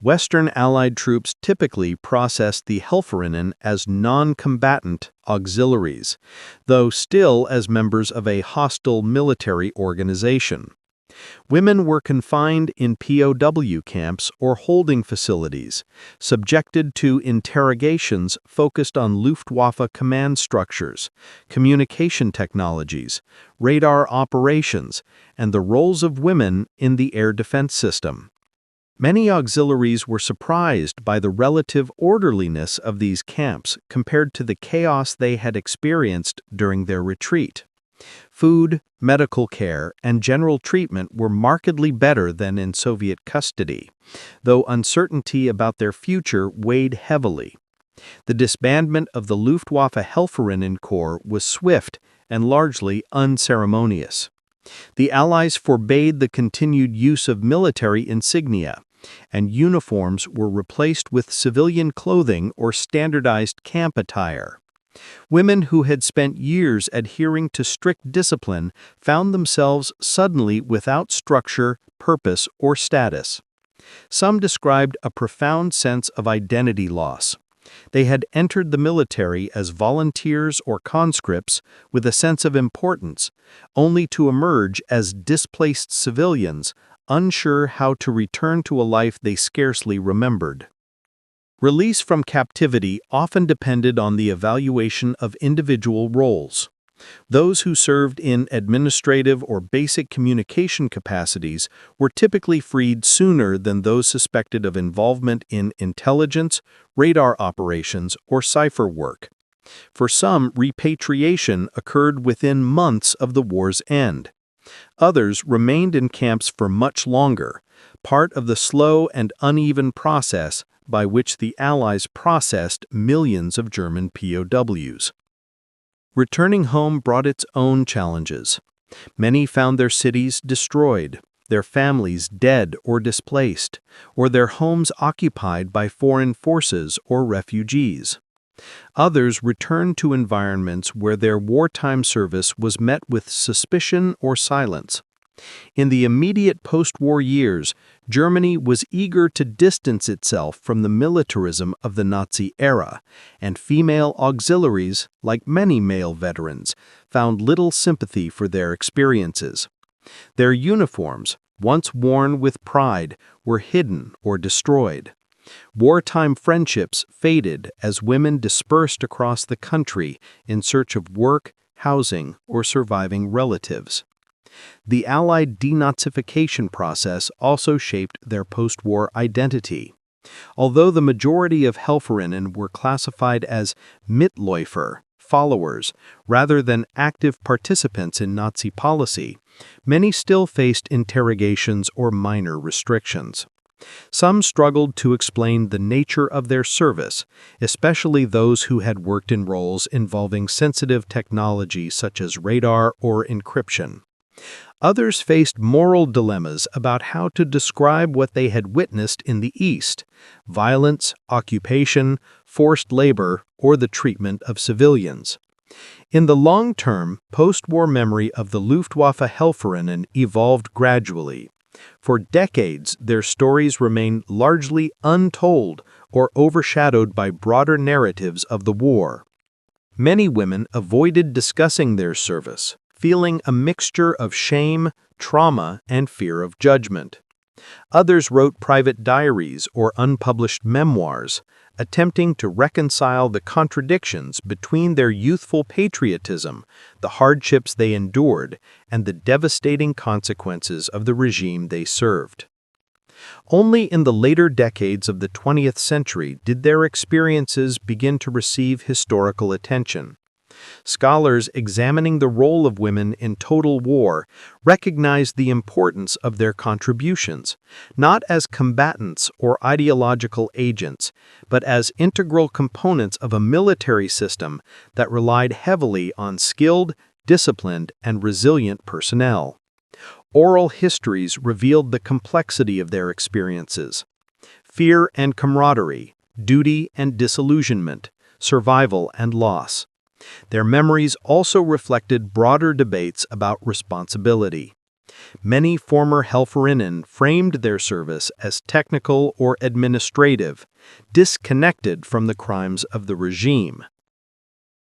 Western Allied troops typically processed the Helferinnen as non-combatant auxiliaries, though still as members of a hostile military organization. Women were confined in POW camps or holding facilities, subjected to interrogations focused on Luftwaffe command structures, communication technologies, radar operations, and the roles of women in the air defense system. Many auxiliaries were surprised by the relative orderliness of these camps compared to the chaos they had experienced during their retreat. Food, medical care, and general treatment were markedly better than in Soviet custody, though uncertainty about their future weighed heavily. The disbandment of the Luftwaffe Helferinnen Corps was swift and largely unceremonious. The Allies forbade the continued use of military insignia, and uniforms were replaced with civilian clothing or standardized camp attire. Women who had spent years adhering to strict discipline found themselves suddenly without structure, purpose, or status. Some described a profound sense of identity loss. They had entered the military as volunteers or conscripts with a sense of importance, only to emerge as displaced civilians, unsure how to return to a life they scarcely remembered. Release from captivity often depended on the evaluation of individual roles. Those who served in administrative or basic communication capacities were typically freed sooner than those suspected of involvement in intelligence, radar operations, or cipher work. For some, repatriation occurred within months of the war's end. Others remained in camps for much longer, part of the slow and uneven process by which the Allies processed millions of German POWs. Returning home brought its own challenges. Many found their cities destroyed, their families dead or displaced, or their homes occupied by foreign forces or refugees. Others returned to environments where their wartime service was met with suspicion or silence. In the immediate post-war years, Germany was eager to distance itself from the militarism of the Nazi era, and female auxiliaries, like many male veterans, found little sympathy for their experiences. Their uniforms, once worn with pride, were hidden or destroyed. Wartime friendships faded as women dispersed across the country in search of work, housing, or surviving relatives. The Allied denazification process also shaped their post-war identity. Although the majority of Helferinnen were classified as Mitläufer, followers, rather than active participants in Nazi policy, many still faced interrogations or minor restrictions. Some struggled to explain the nature of their service, especially those who had worked in roles involving sensitive technology such as radar or encryption. Others faced moral dilemmas about how to describe what they had witnessed in the East: violence, occupation, forced labor, or the treatment of civilians. In the long term, post-war memory of the Luftwaffe Helferinnen evolved gradually. For decades, their stories remained largely untold or overshadowed by broader narratives of the war. Many women avoided discussing their service, feeling a mixture of shame, trauma, and fear of judgment. Others wrote private diaries or unpublished memoirs, attempting to reconcile the contradictions between their youthful patriotism, the hardships they endured, and the devastating consequences of the regime they served. Only in the later decades of the 20th century did their experiences begin to receive historical attention. Scholars examining the role of women in total war recognize the importance of their contributions, not as combatants or ideological agents, but as integral components of a military system that relied heavily on skilled, disciplined, and resilient personnel. Oral histories revealed the complexity of their experiences: fear and camaraderie, duty and disillusionment, survival and loss. Their memories also reflected broader debates about responsibility. Many former Helferinnen framed their service as technical or administrative, disconnected from the crimes of the regime.